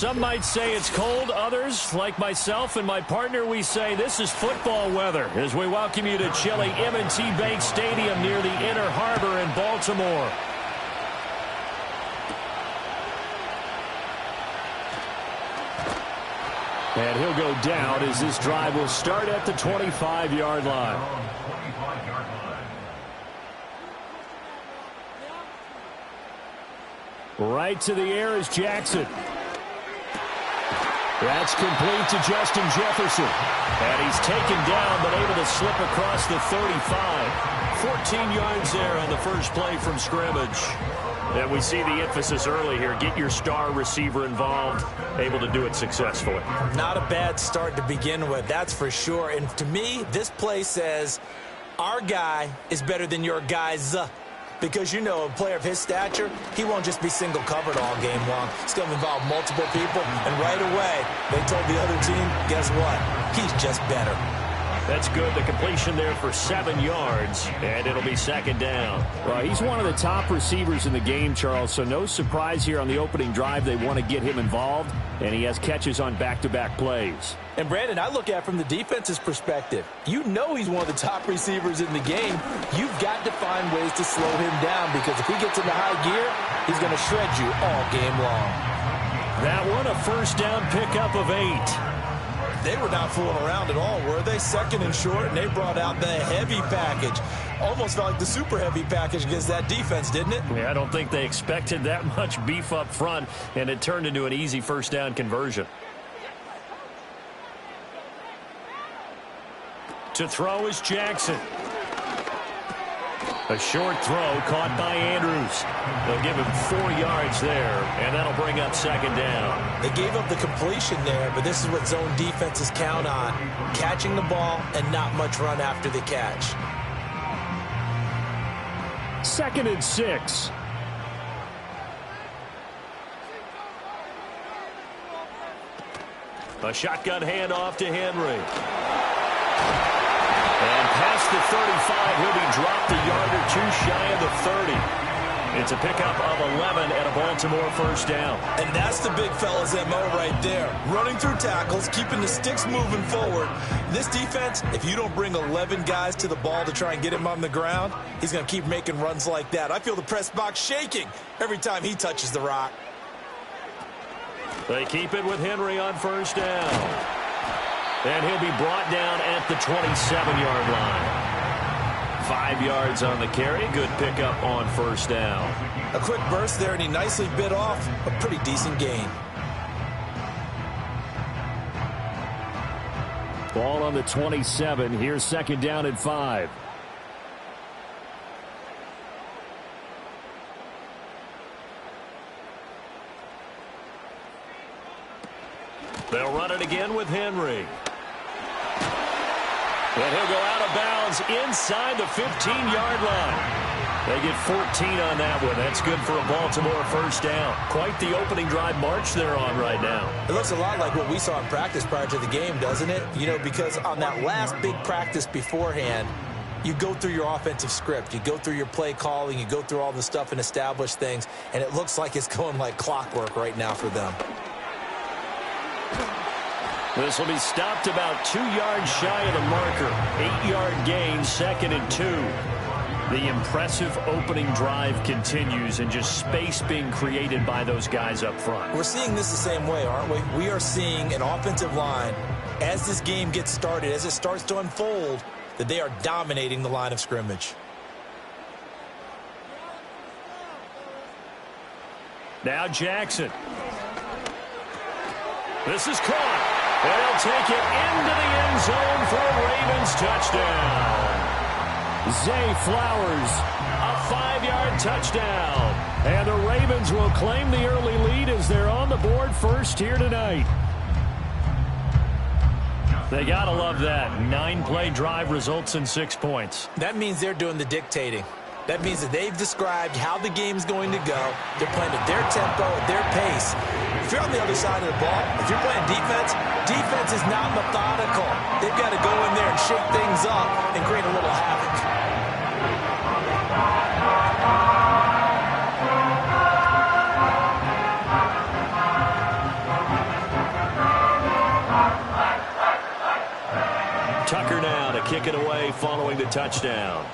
Some might say it's cold. Others, like myself and my partner, we say this is football weather as we welcome you to chilly M&T Bank Stadium near the Inner Harbor in Baltimore. And he'll go down as this drive will start at the 25-yard line. Right to the air is Jackson. That's complete to Justin Jefferson. And he's taken down, but able to slip across the 35. 14 yards there on the first play from scrimmage. And we see the emphasis early here. Get your star receiver involved. Able to do it successfully. Not a bad start to begin with, that's for sure. And to me, this play says, our guy is better than your guys. Because, you know, a player of his stature, he won't just be single covered all game long. He's going to involve multiple people. And right away, they told the other team, guess what? He's just better. That's good. The completion there for 7 yards, and it'll be second down. Well, he's one of the top receivers in the game, Charles, so no surprise here on the opening drive. They want to get him involved, and he has catches on back-to-back plays. And, Brandon, I look at it from the defense's perspective. You know he's one of the top receivers in the game. You've got to find ways to slow him down because if he gets into high gear, he's going to shred you all game long. That one, a first down pickup of 8. They were not fooling around at all, were they? Second and short, and they brought out the heavy package. Almost felt like the super heavy package against that defense, didn't it? Yeah, I don't think they expected that much beef up front, and it turned into an easy first down conversion. To throw is Jackson. A short throw caught by Andrews. They'll give him 4 yards there, and that'll bring up second down. They gave up the completion there, but this is what zone defenses count on. Catching the ball and not much run after the catch. 2nd and 6. A shotgun handoff to Henry. And past the 35, he'll be dropped a yard or two shy of the 30. It's a pickup of 11 and a Baltimore first down. And that's the big fella's MO right there. Running through tackles, keeping the sticks moving forward. This defense, if you don't bring 11 guys to the ball to try and get him on the ground, he's going to keep making runs like that. I feel the press box shaking every time he touches the rock. They keep it with Henry on first down. And he'll be brought down at the 27-yard line. 5 yards on the carry. Good pickup on first down. A quick burst there, and he nicely bit off a pretty decent gain. Ball on the 27. Here's second down and 5. They'll run it again with Henry. And he'll go out of bounds inside the 15-yard line. They get 14 on that one. That's good for a Baltimore first down. Quite the opening drive march they're on right now. It looks a lot like what we saw in practice prior to the game, doesn't it? You know, because on that last big practice beforehand, you go through your offensive script. You go through your play calling. You go through all the stuff and establish things. And it looks like it's going like clockwork right now for them. This will be stopped about 2 yards shy of the marker. 8-yard gain, 2nd and 2. The impressive opening drive continues and just space being created by those guys up front. We're seeing this the same way, aren't we? We are seeing an offensive line, as this game gets started, as it starts to unfold, that they are dominating the line of scrimmage. Now Jackson. This is caught. And he'll take it into the end zone for a Ravens touchdown. Zay Flowers, a 5-yard touchdown. And the Ravens will claim the early lead as they're on the board first here tonight. They got to love that. 9-play drive results in 6 points. That means they're doing the dictating. That means that they've described how the game's going to go. They're playing at their tempo, at their pace. If you're on the other side of the ball, if you're playing defense, defense is not methodical. They've got to go in there and shake things up and create a little havoc. following the touchdown.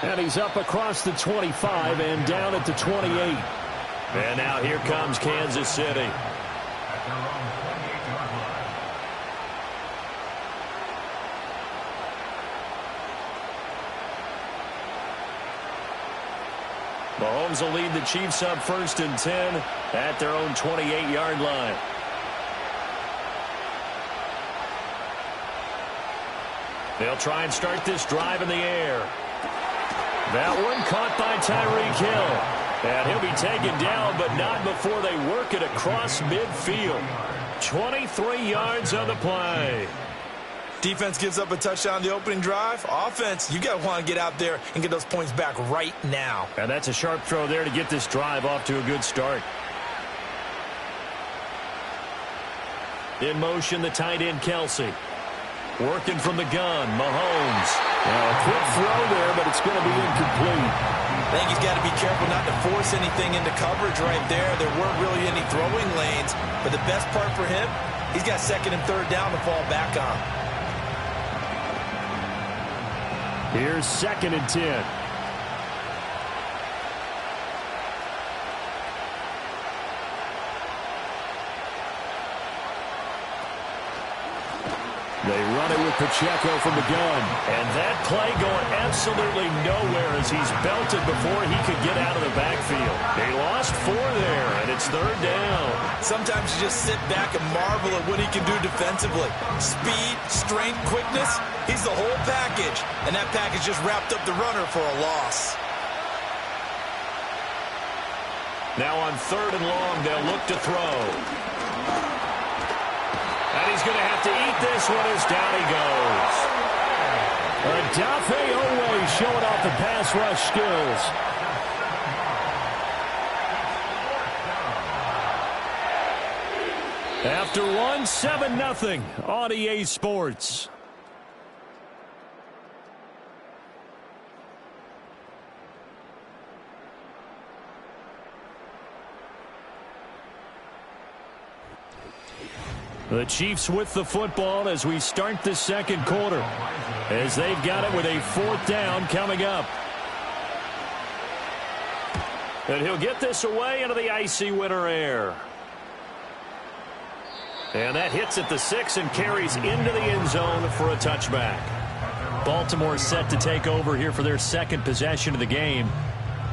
And he's up across the 25 and down at the 28. And now here comes Kansas City. Mahomes will lead the Chiefs up 1st and 10 at their own 28-yard line. They'll try and start this drive in the air. That one caught by Tyreek Hill. And he'll be taken down, but not before they work it across midfield. 23 yards on the play. Defense gives up a touchdown the opening drive. Offense, you got to want to get out there and get those points back right now. And that's a sharp throw there to get this drive off to a good start. In motion, the tight end, Kelsey. Working from the gun, Mahomes. Now a quick throw there, but it's going to be incomplete. I think he's got to be careful not to force anything into coverage right there. There weren't really any throwing lanes, but the best part for him, he's got 2nd and 3rd down to fall back on. Here's 2nd and 10. They run it with Pacheco from the gun. And that play going absolutely nowhere as he's belted before he could get out of the backfield. They lost 4 there, and it's 3rd down. Sometimes you just sit back and marvel at what he can do defensively. Speed, strength, quickness, he's the whole package. And that package just wrapped up the runner for a loss. Now on 3rd and long, they'll look to throw. And he's going to have to eat this one as down he goes. Odafe Oweh showing off the pass rush skills. After one, 7-0 on EA Sports. The Chiefs with the football as we start the 2nd quarter, as they've got it with a 4th down coming up. And he'll get this away into the icy winter air. And that hits at the 6 and carries into the end zone for a touchback. Baltimore set to take over here for their 2nd possession of the game.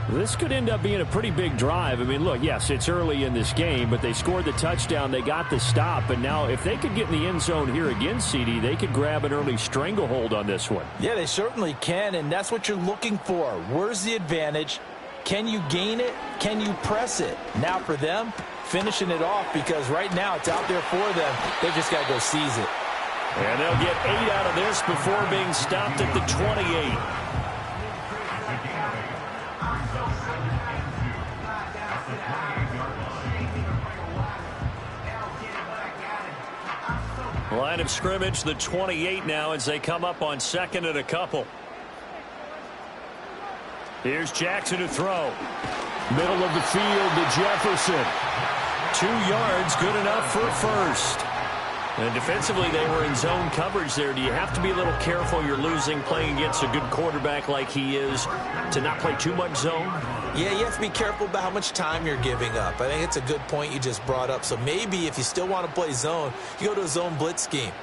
This could end up being a pretty big drive. I mean, look, yes, it's early in this game, but they scored the touchdown. They got the stop. And now if they could get in the end zone here again, CD, they could grab an early stranglehold on this one. Yeah, they certainly can, and that's what you're looking for. Where's the advantage? Can you gain it? Can you press it? Now for them, finishing it off, because right now it's out there for them. They've just got to go seize it. And they'll get 8 out of this before being stopped at the 28. Line of scrimmage, the 28 now as they come up on 2nd and a couple. Here's Jackson to throw. Middle of the field to Jefferson. 2 yards, good enough for a 1st. And defensively, they were in zone coverage there. Do you have to be a little careful? You're losing playing against a good quarterback like he is to not play too much zone? Yeah, you have to be careful about how much time you're giving up. I think it's a good point you just brought up. So maybe if you still want to play zone, you go to a zone blitz scheme.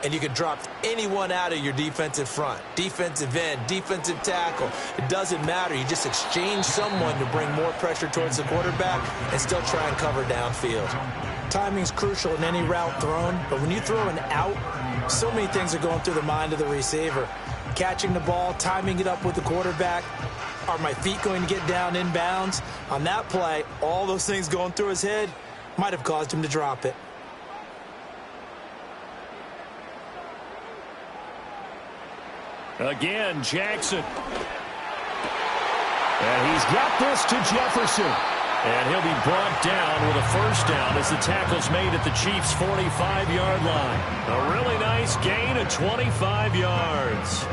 And you can drop anyone out of your defensive front. Defensive end, defensive tackle. It doesn't matter. You just exchange someone to bring more pressure towards the quarterback and still try and cover downfield. Timing's crucial in any route thrown, but when you throw an out, so many things are going through the mind of the receiver. Catching the ball, timing it up with the quarterback. Are my feet going to get down inbounds? On that play, all those things going through his head might have caused him to drop it. Again, Jackson. And he's got this to Jefferson. And he'll be brought down with a 1st down as the tackle's made at the Chiefs' 45-yard line. A really nice gain of 25 yards.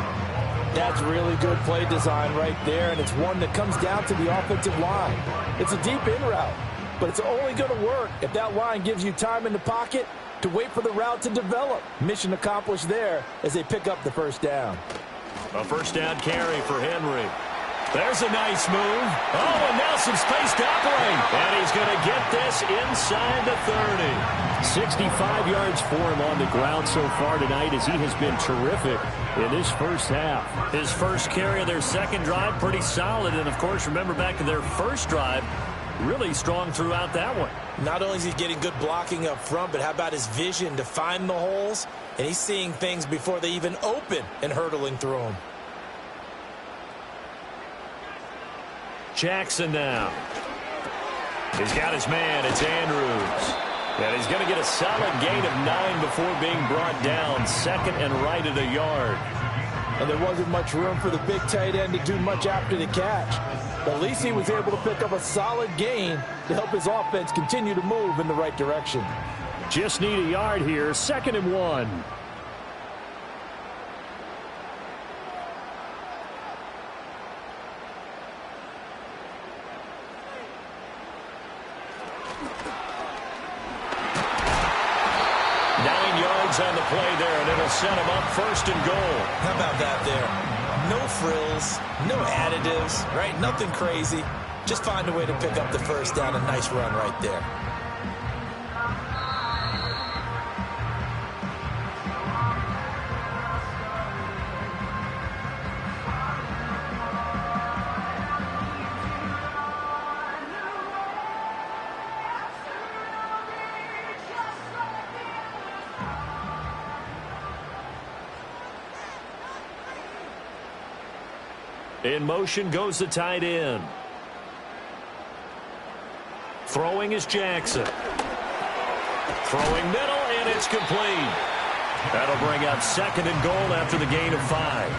That's really good play design right there, and it's one that comes down to the offensive line. It's a deep in route. but it's only going to work if that line gives you time in the pocket to wait for the route to develop. Mission accomplished there as they pick up the first down. A first down carry for Henry. There's a nice move. Oh, and now some space to operate. And he's going to get this inside the 30. 65 yards for him on the ground so far tonight as he has been terrific in this first half. His first carry of their second drive, pretty solid. And, of course, remember back to their first drive, really strong throughout that one. Not only is he getting good blocking up front, but how about his vision to find the holes? And he's seeing things before they even open and hurtling through them. Jackson now. He's got his man. It's Andrews. And he's going to get a solid gain of 9 before being brought down. Second and right at a yard. And there wasn't much room for the big tight end to do much after the catch. But at least he was able to pick up a solid gain to help his offense continue to move in the right direction. Just need a yard here. 2nd and 1. On the play there, and it'll set him up 1st and goal. How about that there? No frills, no additives, right? Nothing crazy. Just find a way to pick up the first down. A nice run right there. In motion goes the tight end. Throwing is Jackson. Throwing middle, and it's complete. That'll bring up 2nd and goal after the gain of 5.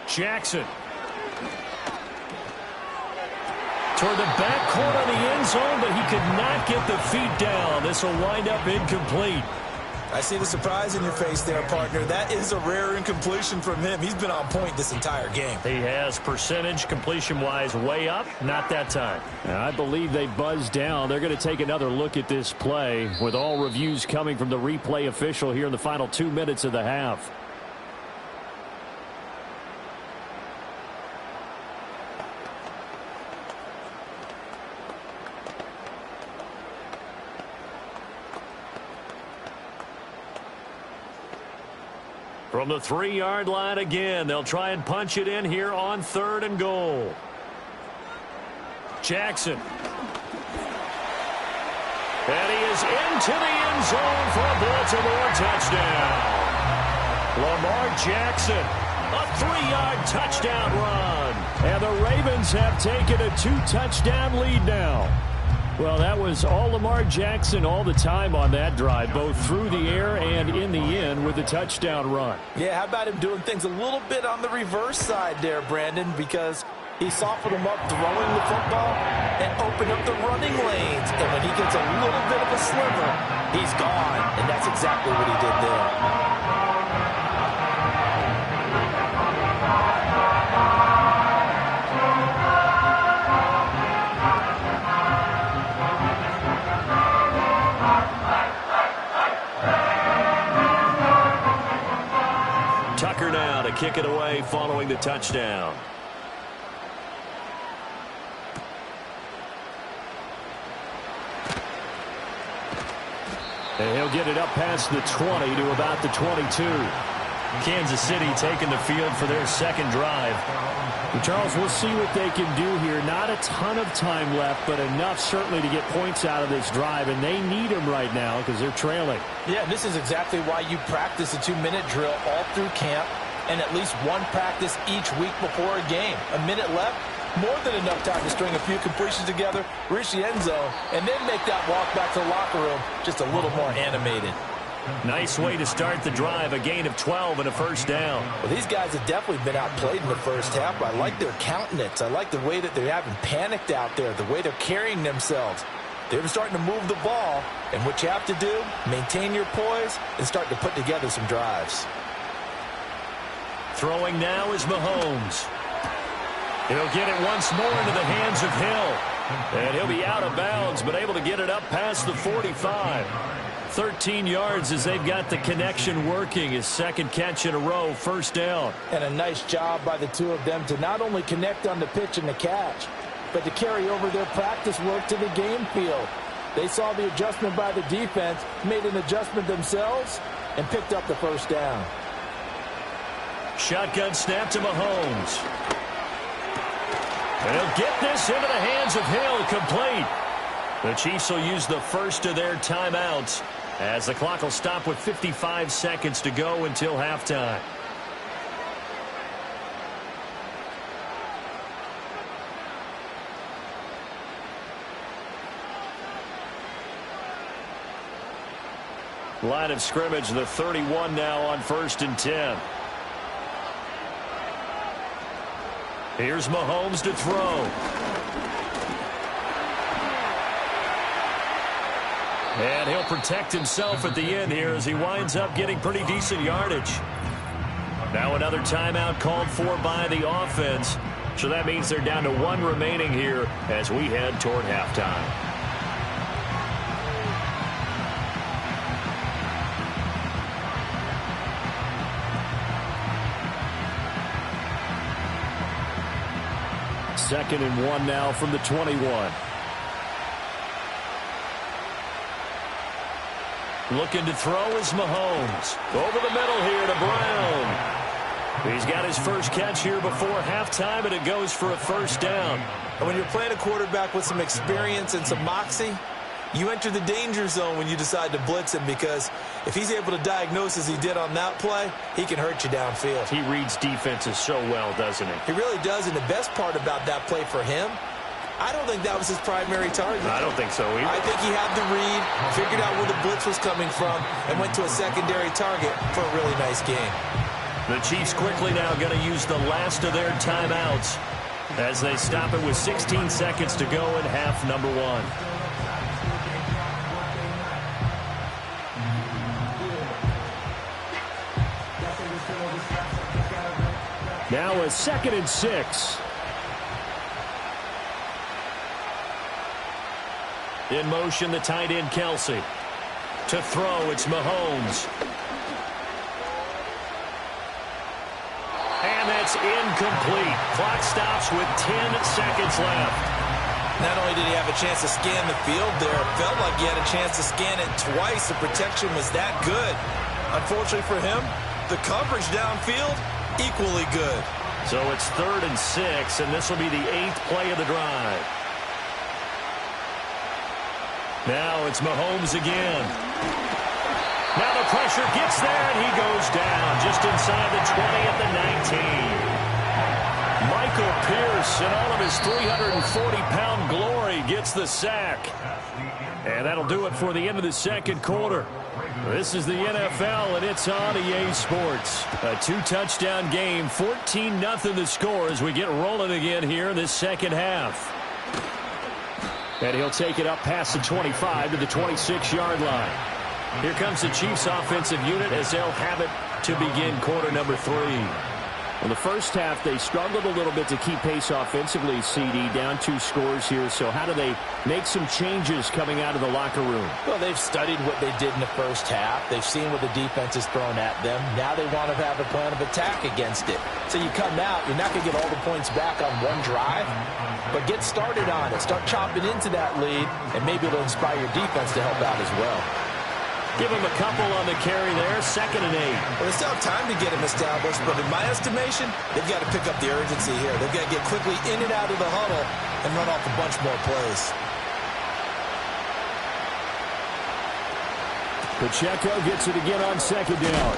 Jackson. Toward the back corner of the end zone, but he could not get the feet down. This will wind up incomplete. I see the surprise in your face there, partner. That is a rare incompletion from him. He's been on point this entire game. He has percentage completion-wise way up. Not that time. I believe they buzzed down. They're going to take another look at this play with all reviews coming from the replay official here in the final 2 minutes of the half. From the 3-yard line again, they'll try and punch it in here on 3rd and goal. Jackson. And he is into the end zone for a Baltimore touchdown. Lamar Jackson, a 3-yard touchdown run. And the Ravens have taken a 2-touchdown lead now. Well, that was all Lamar Jackson all the time on that drive, both through the air and in the end with a touchdown run. Yeah, how about him doing things a little bit on the reverse side there, Brandon, because he softened him up throwing the football and opened up the running lanes. And when he gets a little bit of a sliver, he's gone. And that's exactly what he did there. Tucker now to kick it away following the touchdown. And he'll get it up past the 20 to about the 22. Kansas City taking the field for their second drive. And Charles, we'll see what they can do here. Not a ton of time left, but enough certainly to get points out of this drive, and they need them right now because they're trailing. Yeah, this is exactly why you practice a 2-minute drill all through camp and at least one practice each week before a game. A minute left, more than enough time to string a few completions together, reach the end zone, and then make that walk back to the locker room just a little more animated. Nice way to start the drive, a gain of 12 and a first down. Well, these guys have definitely been outplayed in the first half, but I like their countenance. I like the way that they haven't panicked out there, the way they're carrying themselves. They're starting to move the ball, and what you have to do, maintain your poise and start to put together some drives. Throwing now is Mahomes. He'll get it once more into the hands of Hill. And he'll be out of bounds, but able to get it up past the 45. 13 yards as they've got the connection working. His second catch in a row, first down. And a nice job by the two of them to not only connect on the pitch and the catch, but to carry over their practice work to the game field. They saw the adjustment by the defense, made an adjustment themselves, and picked up the first down. Shotgun snap to Mahomes. And he'll get this into the hands of Hill, complete. The Chiefs will use the first of their timeouts as the clock will stop with 55 seconds to go until halftime. Line of scrimmage, the 31 now on 1st and 10. Here's Mahomes to throw. And he'll protect himself at the end here as he winds up getting pretty decent yardage. Now another timeout called for by the offense. So that means they're down to one remaining here as we head toward halftime. Second and 1 now from the 21. Looking to throw is Mahomes. Over the middle here to Brown. He's got his first catch here before halftime, and it goes for a first down. And when you're playing a quarterback with some experience and some moxie, you enter the danger zone when you decide to blitz him, because if he's able to diagnose as he did on that play, he can hurt you downfield. He reads defenses so well, doesn't he? He really does, and the best part about that play for him, I don't think that was his primary target. I don't think so either. I think he had the read, figured out where the blitz was coming from, and went to a secondary target for a really nice game. The Chiefs quickly now going to use the last of their timeouts as they stop it with 16 seconds to go in half number 1. Now a 2nd and 6. In motion, the tight end, Kelsey. To throw, it's Mahomes. And that's incomplete. Clock stops with 10 seconds left. Not only did he have a chance to scan the field there, it felt like he had a chance to scan it twice. The protection was that good. Unfortunately for him, the coverage downfield, equally good. So it's 3rd and 6, and this will be the 8th play of the drive. Now it's Mahomes again. Now the pressure gets there, and he goes down just inside the 20 at the 19. Michael Pierce, in all of his 340-pound glory, gets the sack. And that'll do it for the end of the second quarter. This is the NFL, and it's on EA Sports. A 2-touchdown game, 14-0 the score as we get rolling again here in this second half. And he'll take it up past the 25 to the 26-yard line. Here comes the Chiefs offensive unit as they'll have it to begin quarter number 3. In the first half, they struggled a little bit to keep pace offensively, CD, down 2 scores here. So how do they make some changes coming out of the locker room? Well, they've studied what they did in the first half. They've seen what the defense has thrown at them. Now they want to have a plan of attack against it. So you come out, you're not going to get all the points back on one drive, but get started on it. Start chopping into that lead, and maybe it'll inspire your defense to help out as well. Give him a couple on the carry there, 2nd and 8. Well, they still have time to get him established, but in my estimation, they've got to pick up the urgency here. They've got to get quickly in and out of the huddle and run off a bunch more plays. Pacheco gets it again on 2nd down.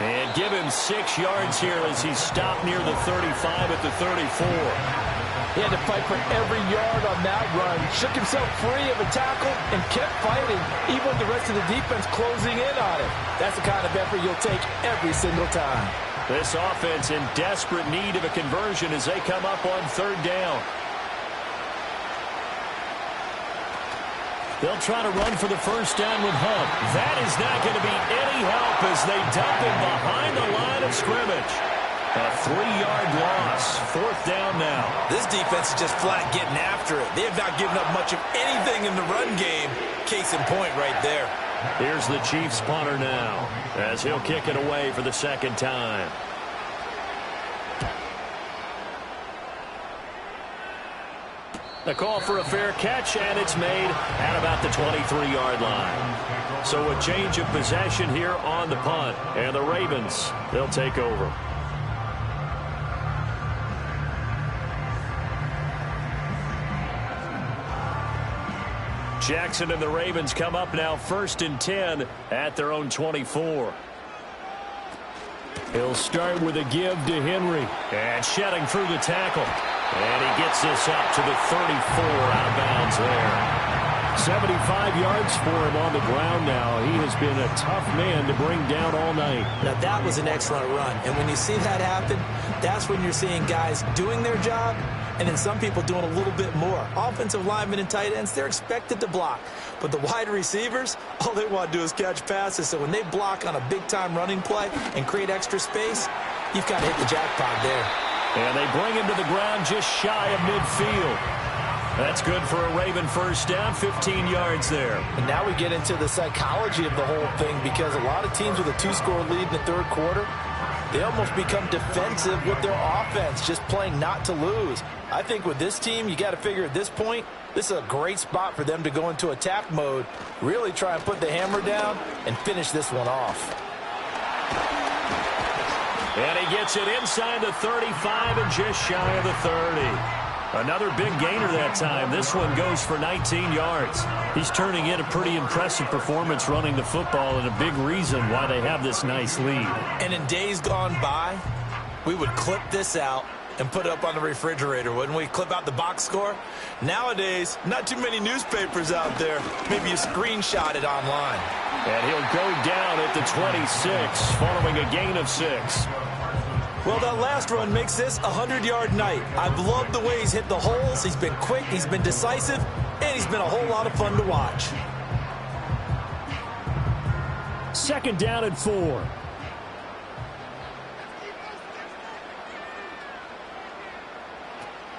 And give him 6 yards here as he's stopped near the 35 at the 34. He had to fight for every yard on that run, shook himself free of a tackle, and kept fighting, even with the rest of the defense closing in on him. That's the kind of effort you'll take every single time. This offense in desperate need of a conversion as they come up on third down. They'll try to run for the first down with Hunt. That is not going to be any help as they dump him behind the line of scrimmage. A 3-yard loss. Fourth down now. This defense is just flat getting after it. They have not given up much of anything in the run game. Case in point right there. Here's the Chiefs punter now as he'll kick it away for the second time. The call for a fair catch, and it's made at about the 23-yard line. So a change of possession here on the punt, and the Ravens, they'll take over. Jackson and the Ravens come up now 1st and 10 at their own 24. He'll start with a give to Henry. And shedding through the tackle. And he gets this up to the 34 out of bounds there. 75 yards for him on the ground now. He has been a tough man to bring down all night. Now that was an excellent run. And when you see that happen, that's when you're seeing guys doing their job and then some people doing a little bit more. Offensive linemen and tight ends, they're expected to block. But the wide receivers, all they want to do is catch passes. So when they block on a big-time running play and create extra space, you've got to hit the jackpot there. And they bring him to the ground just shy of midfield. That's good for a Raven first down, 15 yards there. And now we get into the psychology of the whole thing, because a lot of teams with a 2-score lead in the third quarter, they almost become defensive with their offense, just playing not to lose. I think with this team, you got to figure at this point, this is a great spot for them to go into attack mode, really try and put the hammer down and finish this one off. And he gets it inside the 35 and just shy of the 30. Another big gainer that time. This one goes for 19 yards. He's turning in a pretty impressive performance running the football, and a big reason why they have this nice lead. And in days gone by, we would clip this out and put it up on the refrigerator, wouldn't we? Clip out the box score. Nowadays, not too many newspapers out there. Maybe you screenshot it online. And he'll go down at the 26 following a gain of 6. Well, that last run makes this a 100-yard night. I've loved the way he's hit the holes. He's been quick, he's been decisive, and he's been a whole lot of fun to watch. 2nd down and 4.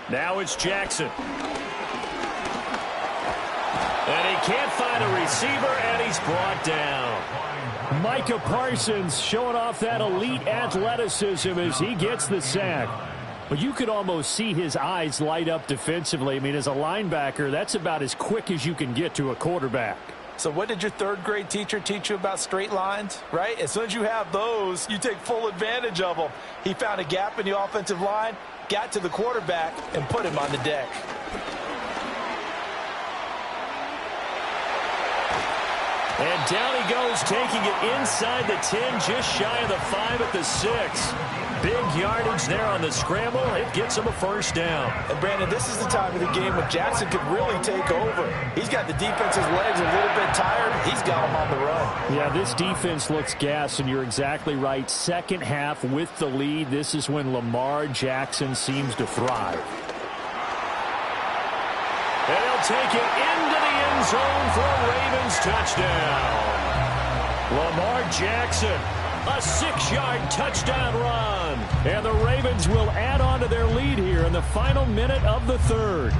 Now it's Jackson. And he can't find a receiver, and he's brought down. Micah Parsons showing off that elite athleticism as he gets the sack. But you could almost see his eyes light up defensively. I mean, as a linebacker, that's about as quick as you can get to a quarterback. So what did your third-grade teacher teach you about straight lines, right? As soon as you have those, you take full advantage of them. He found a gap in the offensive line, got to the quarterback, and put him on the deck. And down he goes, taking it inside the 10, just shy of the 5 at the 6. Big yardage there on the scramble. It gets him a first down. And, Brandon, this is the time of the game when Jackson could really take over. He's got the defense's legs a little bit tired. He's got them on the run. Yeah, this defense looks gassed, and you're exactly right. Second half with the lead, this is when Lamar Jackson seems to thrive. And he'll take it into the end zone for a Ravens touchdown. Lamar Jackson, a 6-yard touchdown run. And the Ravens will add on to their lead here in the final minute of the third.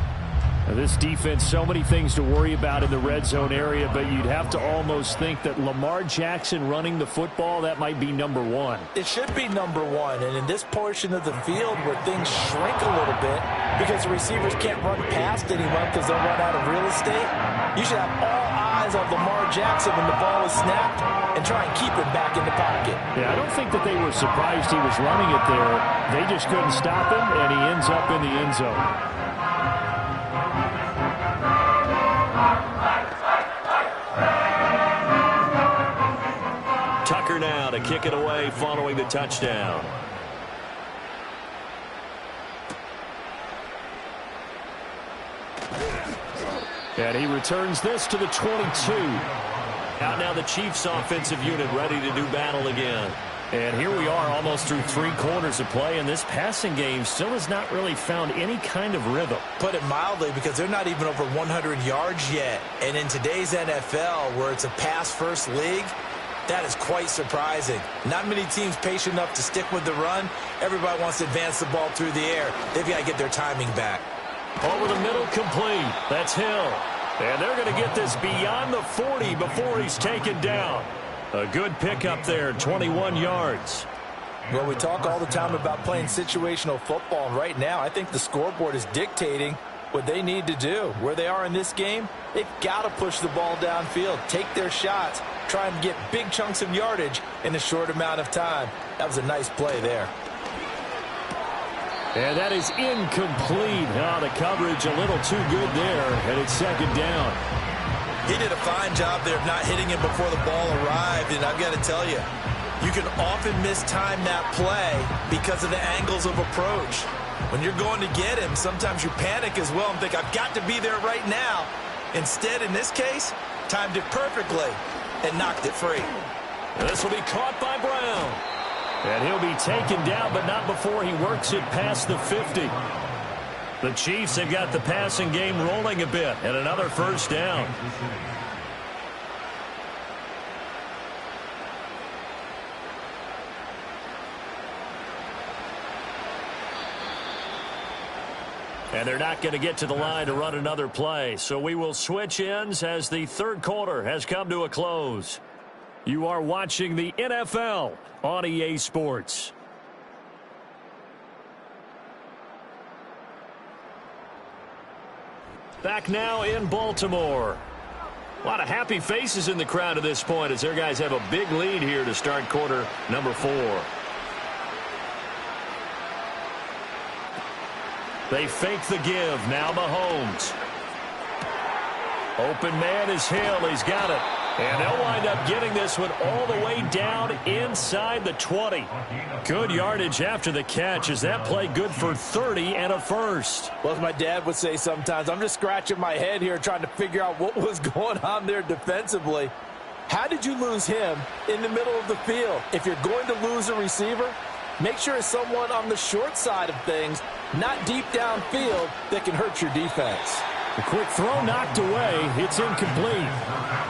Now, this defense, so many things to worry about in the red zone area, but you'd have to almost think that Lamar Jackson running the football, that might be number one. It should be number one, and in this portion of the field where things shrink a little bit because the receivers can't run past anyone because they'll run out of real estate, you should have all eyes on Lamar Jackson when the ball is snapped and try and keep him back in the pocket. Yeah, I don't think that they were surprised he was running it there. They just couldn't stop him, and he ends up in the end zone. Tucker now to kick it away following the touchdown. And he returns this to the 22. Out now the Chiefs offensive unit ready to do battle again. And here we are almost through 3 quarters of play, and this passing game still has not really found any kind of rhythm. Put it mildly, because they're not even over 100 yards yet. And in today's NFL, where it's a pass-first league, that is quite surprising. Not many teams patient enough to stick with the run. Everybody wants to advance the ball through the air. They've got to get their timing back. Over the middle, complete. That's Hill. And they're going to get this beyond the 40 before he's taken down. A good pickup there, 21 yards. Well, we talk all the time about playing situational football, and right now I think the scoreboard is dictating what they need to do. Where they are in this game, they've got to push the ball downfield, take their shots, try and get big chunks of yardage in a short amount of time. That was a nice play there. And that is incomplete. Oh, the coverage a little too good there, and it's second down. He did a fine job there of not hitting him before the ball arrived, and I've got to tell you, you can often mistime that play because of the angles of approach. When you're going to get him, sometimes you panic as well and think, I've got to be there right now. Instead, in this case, timed it perfectly and knocked it free. This will be caught by Brown. And he'll be taken down, but not before he works it past the 50. The Chiefs have got the passing game rolling a bit, and another first down. And they're not going to get to the line to run another play, so we will switch ends as the third quarter has come to a close. You are watching the NFL on EA Sports. Back now in Baltimore. A lot of happy faces in the crowd at this point as their guys have a big lead here to start quarter number 4. They fake the give. Now Mahomes. Open man is Hill. He's got it. And they'll wind up getting this one all the way down inside the 20. Good yardage after the catch. Is that play good for 30 and a first? Well, as my dad would say sometimes, I'm just scratching my head here trying to figure out what was going on there defensively. How did you lose him in the middle of the field? If you're going to lose a receiver, make sure it's someone on the short side of things, not deep downfield, that can hurt your defense. The quick throw knocked away. It's incomplete.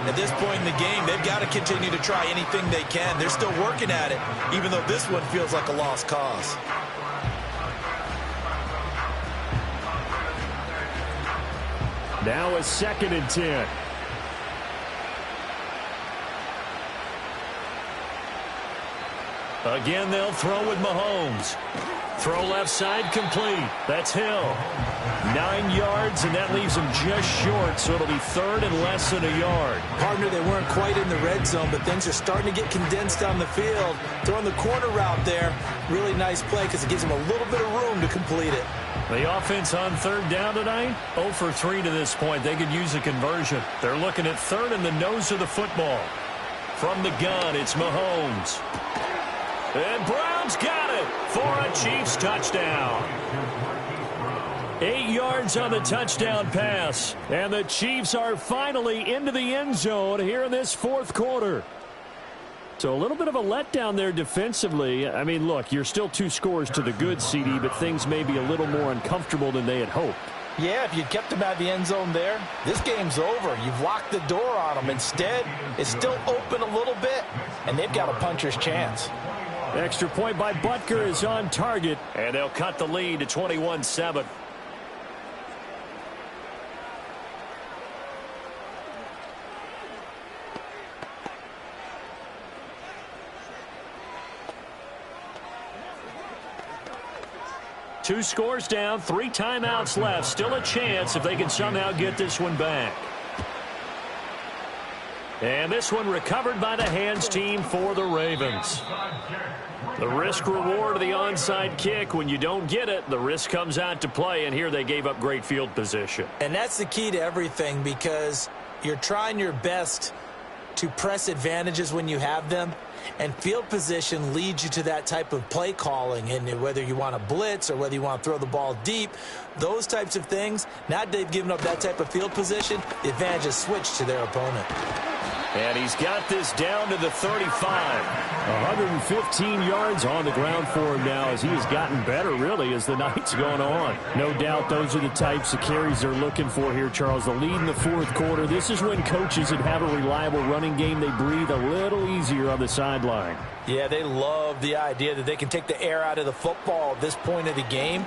At this point in the game, they've got to continue to try anything they can. They're still working at it, even though this one feels like a lost cause. Now a 2nd and 10. Again, they'll throw with Mahomes. Throw left side complete. That's Hill. 9 yards, and that leaves him just short, so it'll be 3rd and less than a yard. Partner, they weren't quite in the red zone, but things are starting to get condensed on the field. Throwing the corner route there, really nice play because it gives them a little bit of room to complete it. The offense on 3rd down tonight, 0 for 3 to this point. They could use a conversion. They're looking at 3rd and the nose of the football. From the gun, it's Mahomes. And Brown's got it for a Chiefs touchdown. 8 yards on the touchdown pass. And the Chiefs are finally into the end zone here in this 4th quarter. So a little bit of a letdown there defensively. I mean, look, you're still 2 scores to the good, CD, but things may be a little more uncomfortable than they had hoped. Yeah, if you'd kept them out of the end zone there, this game's over. You've locked the door on them. Instead, it's still open a little bit, and they've got a puncher's chance. Extra point by Butker is on target, and they'll cut the lead to 21-7. Two scores down, 3 timeouts left. Still a chance if they can somehow get this one back. And this one recovered by the hands team for the Ravens. The risk-reward of the onside kick. When you don't get it, the risk comes out to play, and here they gave up great field position. And that's the key to everything, because you're trying your best to press advantages when you have them. And field position leads you to that type of play calling, and whether you want to blitz or whether you want to throw the ball deep, those types of things, now that they've given up that type of field position, the advantage is switched to their opponent. And he's got this down to the 35. 115 yards on the ground for him now as he has gotten better, really, as the night's gone on. No doubt those are the types of carries they're looking for here, Charles. The lead in the fourth quarter. This is when coaches that have a reliable running game, they breathe a little easier on the sideline. Yeah, they love the idea that they can take the air out of the football at this point of the game.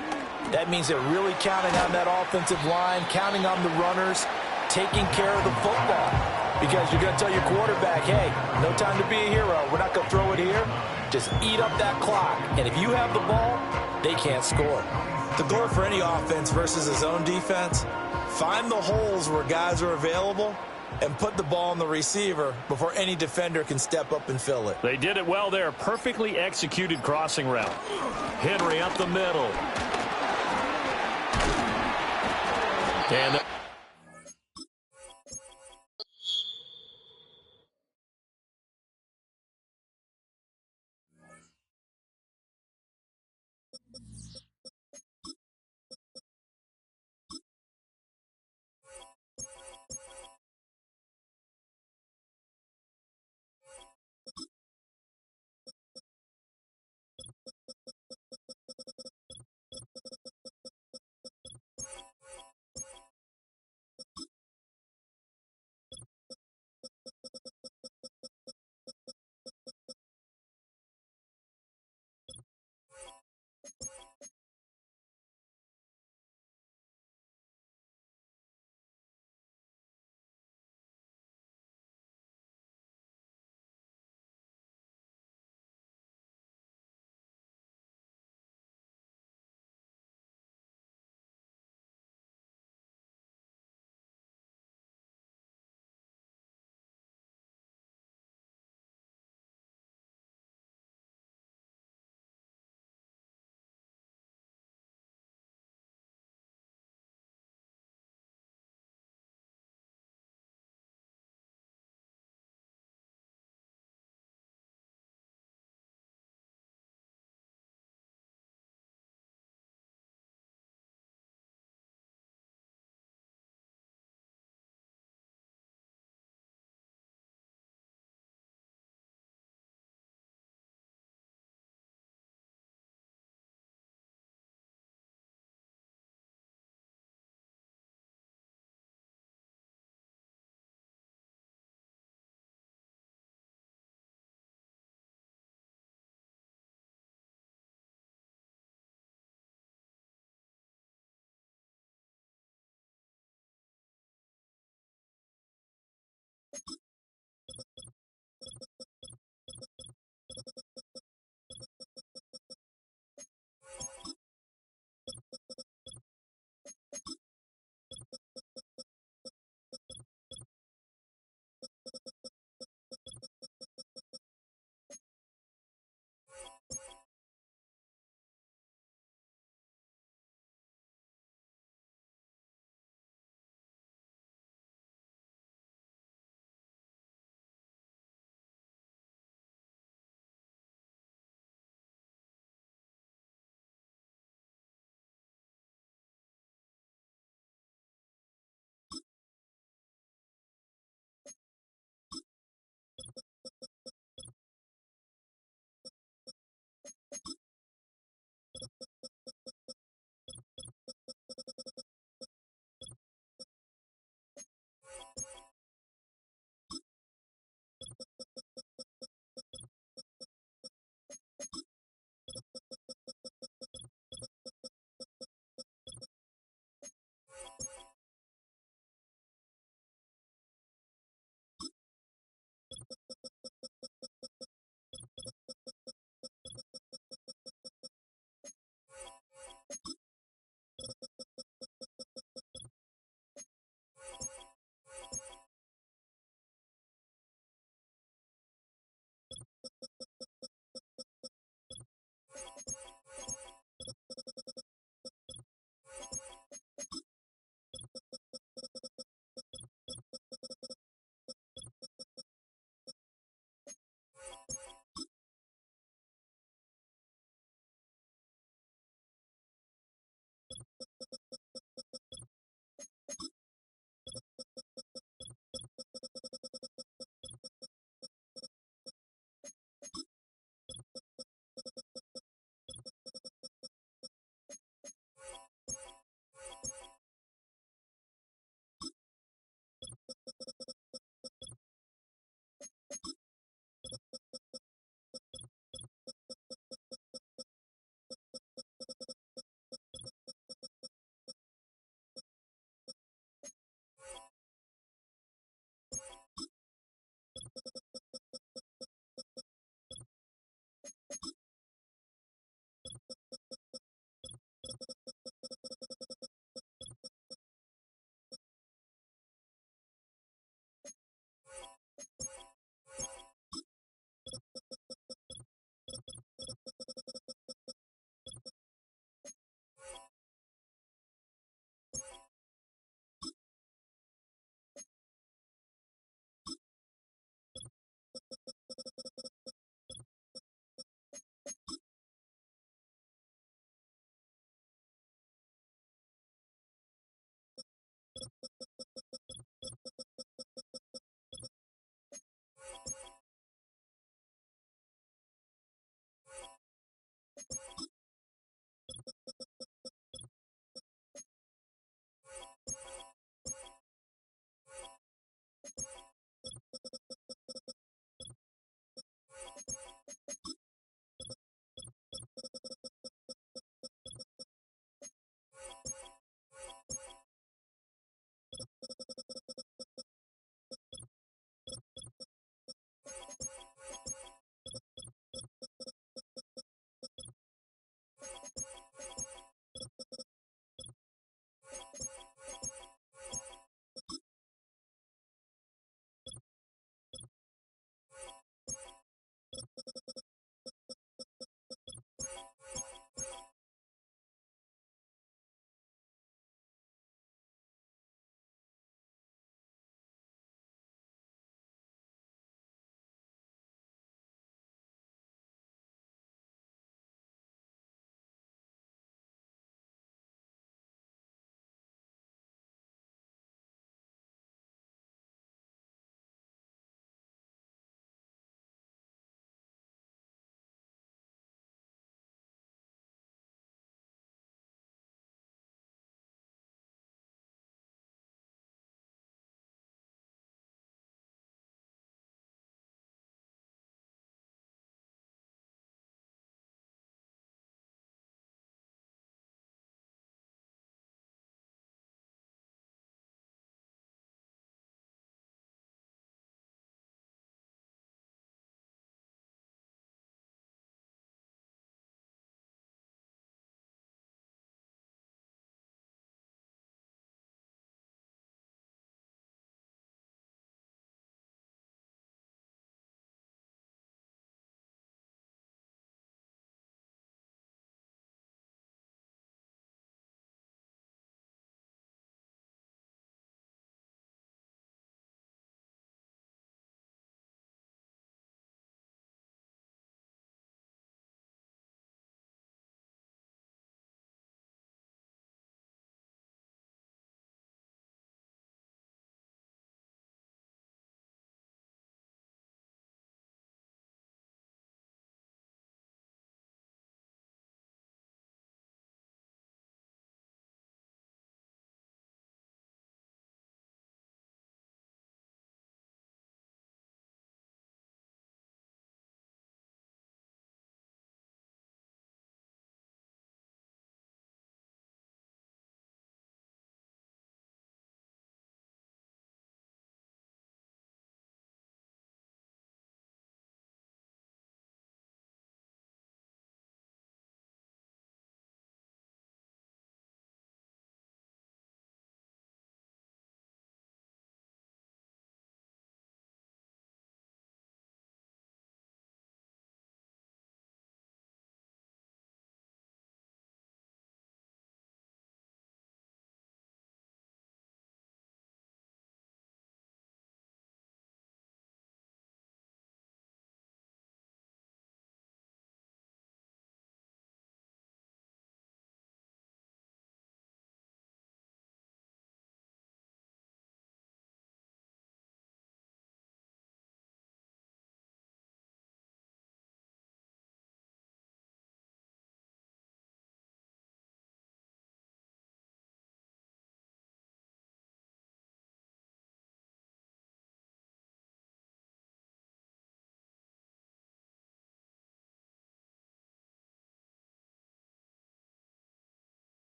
That means they're really counting on that offensive line, counting on the runners, taking care of the football. Because you're going to tell your quarterback, hey, no time to be a hero. We're not going to throw it here. Just eat up that clock. And if you have the ball, they can't score. The goal for any offense versus a zone defense, find the holes where guys are available and put the ball on the receiver before any defender can step up and fill it. They did it well there. Perfectly executed crossing route. Henry up the middle. And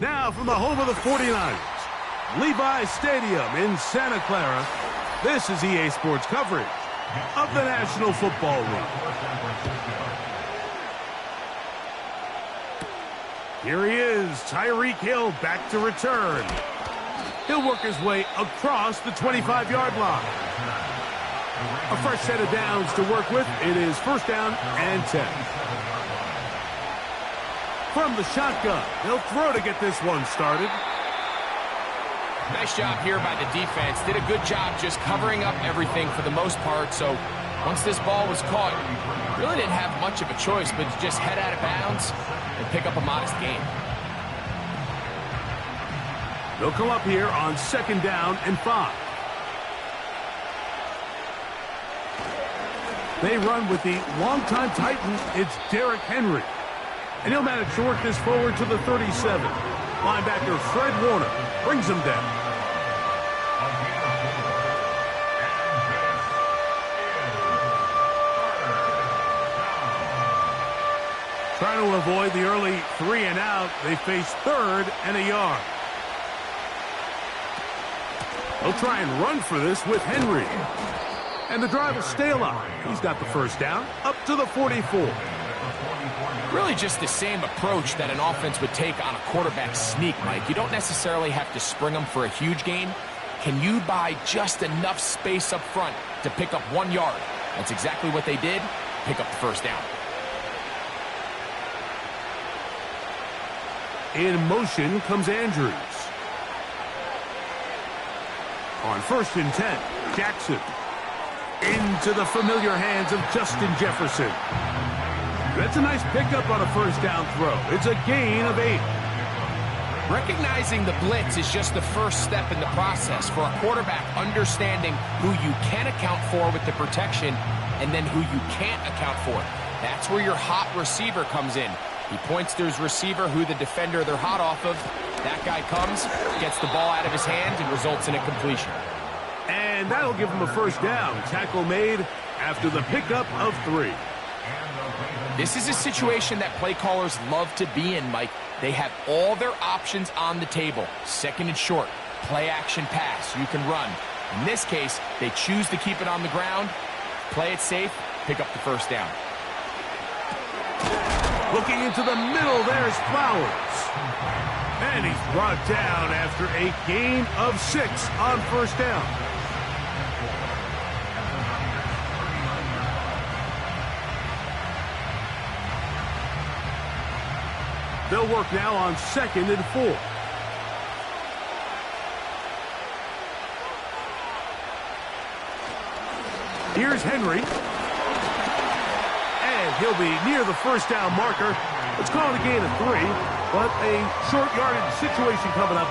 Now from the home of the 49ers, Levi's Stadium in Santa Clara, this is EA Sports coverage of the National Football League. Here he is, Tyreek Hill back to return. He'll work his way across the 25-yard line. A fresh set of downs to work with. It is first down and 10. From the shotgun, they'll throw to get this one started. Nice job here by the defense. Did a good job just covering up everything for the most part. So once this ball was caught, really didn't have much of a choice, but just head out of bounds and pick up a modest gain. They'll come up here on second down and 5. They run with the longtime Titan. It's Derrick Henry. And he'll manage to work this forward to the 37. Linebacker Fred Warner brings him down. Trying to avoid the early 3 and out, they face 3rd and a yard. They'll try and run for this with Henry. And the drive will stay alive. He's got the first down up to the 44. Really just the same approach that an offense would take on a quarterback sneak, Mike. You don't necessarily have to spring them for a huge gain. Can you buy just enough space up front to pick up 1 yard? That's exactly what they did. Pick up the first down. In motion comes Andrews. On 1st and 10, Jackson. Into the familiar hands of Justin Jefferson. That's a nice pickup on a first down throw. It's a gain of 8. Recognizing the blitz is just the first step in the process for a quarterback understanding who you can account for with the protection and then who you can't account for. That's where your hot receiver comes in. He points to his receiver who the defender they're hot off of. That guy comes, gets the ball out of his hand, and results in a completion. And that'll give him a first down. Tackle made after the pickup of 3. This is a situation that play callers love to be in, Mike. They have all their options on the table. 2nd and short, play action pass, you can run. In this case, they choose to keep it on the ground, play it safe, pick up the first down. Looking into the middle, there's Flowers. And he's brought down after a gain of 6 on first down. They'll work now on 2nd and 4. Here's Henry. And he'll be near the first down marker. Let's call it a gain of 3, but a short yardage situation coming up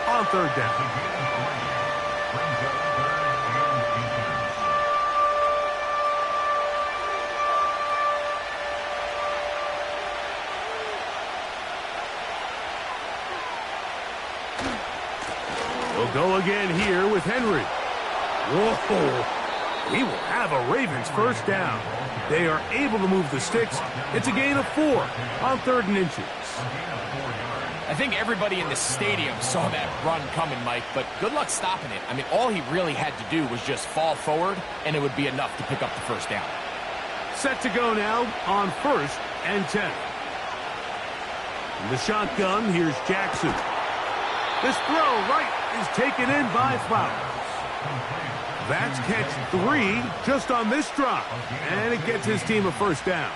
on 3rd down. We'll go again here with Henry. Whoa! He will have a Ravens first down. They are able to move the sticks. It's a gain of 4 on 3rd and inches. I think everybody in the stadium saw that run coming, Mike, but good luck stopping it. I mean, all he really had to do was just fall forward, and it would be enough to pick up the first down. Set to go now on 1st and 10. In the shotgun, here's Jackson. This throw right is taken in by Flowers. That's catch 3 just on this drive, and it gets his team a first down.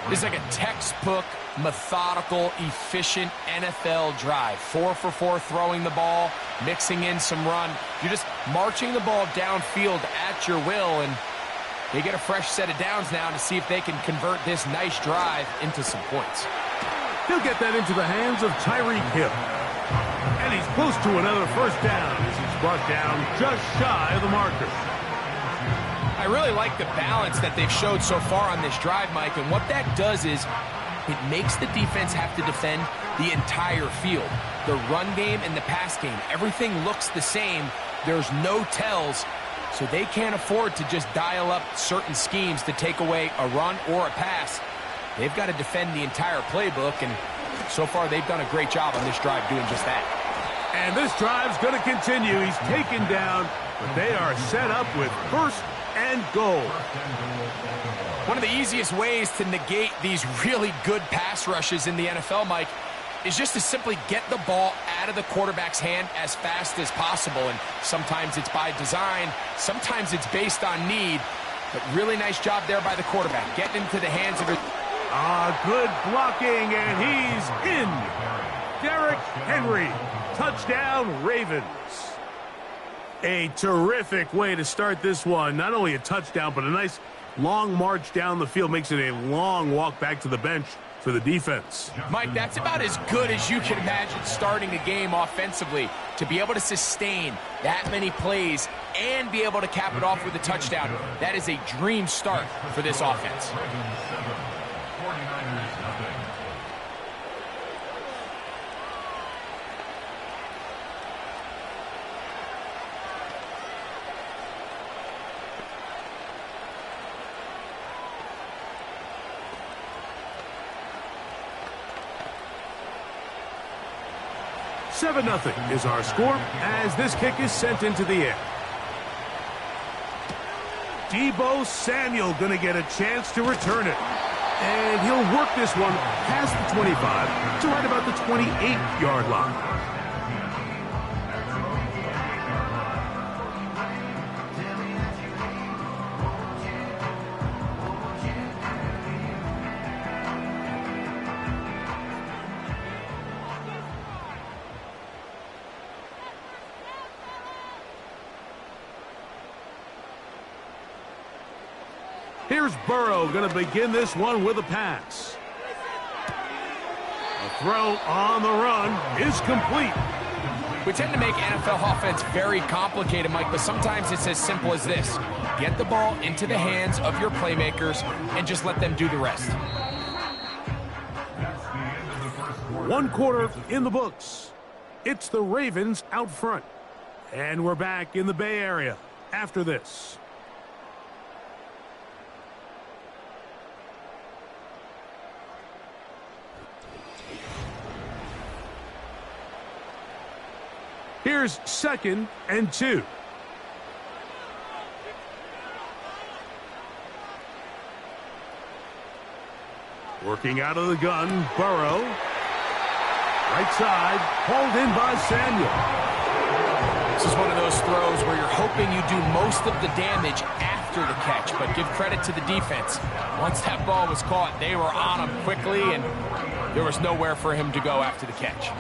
This is like a textbook, methodical, efficient NFL drive. 4 for 4 throwing the ball, mixing in some run. You're just marching the ball downfield at your will, and they get a fresh set of downs now to see if they can convert this nice drive into some points. He'll get that into the hands of Tyreek Hill. And he's close to another first down as he's brought down just shy of the marker. I really like the balance that they've showed so far on this drive, Mike, and what that does is it makes the defense have to defend the entire field. The run game and the pass game, everything looks the same. There's no tells, so they can't afford to just dial up certain schemes to take away a run or a pass. They've got to defend the entire playbook, and so far they've done a great job on this drive doing just that. And this drive's going to continue. He's taken down, but they are set up with first and goal. One of the easiest ways to negate these really good pass rushes in the NFL, Mike, is just to simply get the ball out of the quarterback's hand as fast as possible. And sometimes it's by design, sometimes it's based on need. But really nice job there by the quarterback, getting into the hands of his... Good blocking, and he's in. Derrick Henry, touchdown Ravens. A terrific way to start this one. Not only a touchdown, but a nice long march down the field. Makes it a long walk back to the bench for the defense. Mike, that's about as good as you can imagine starting a game offensively. To be able to sustain that many plays and be able to cap it off with a touchdown, that is a dream start for this offense. 7-0 is our score as this kick is sent into the air. Deebo Samuel going to get a chance to return it. And he'll work this one past the 25 to right about the 28-yard line. Here's Burrow going to begin this one with a pass. A throw on the run is complete. We tend to make NFL offense very complicated, Mike, but sometimes it's as simple as this. Get the ball into the hands of your playmakers and just let them do the rest. 1 quarter in the books. It's the Ravens out front. And we're back in the Bay Area after this. Here's 2nd and 2. Working out of the gun, Burrow. Right side, hauled in by Samuel. This is one of those throws where you're hoping you do most of the damage after the catch, but give credit to the defense. Once that ball was caught, they were on him quickly, and there was nowhere for him to go after the catch.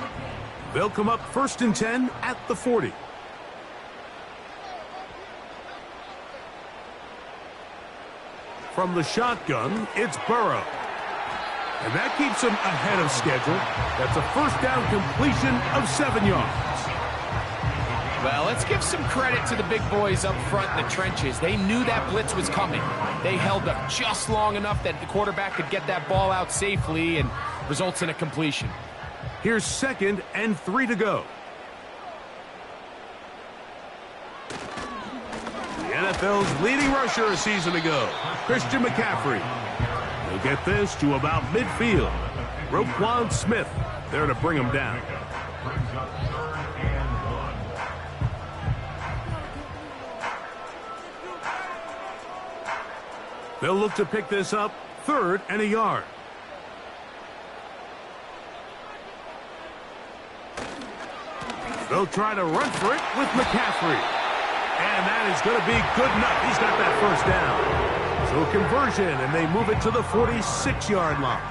They'll come up 1st and 10 at the 40. From the shotgun, it's Burrow. And that keeps him ahead of schedule. That's a first down completion of 7 yards. Well, let's give some credit to the big boys up front in the trenches. They knew that blitz was coming. They held up just long enough that the quarterback could get that ball out safely and results in a completion. Here's 2nd and 3 to go. The NFL's leading rusher a season ago, Christian McCaffrey. He'll get this to about midfield. Roquan Smith there to bring him down. They'll look to pick this up 3rd and a yard. They'll try to run for it with McCaffrey. And that is going to be good enough. He's got that first down. So a conversion, and they move it to the 46-yard line.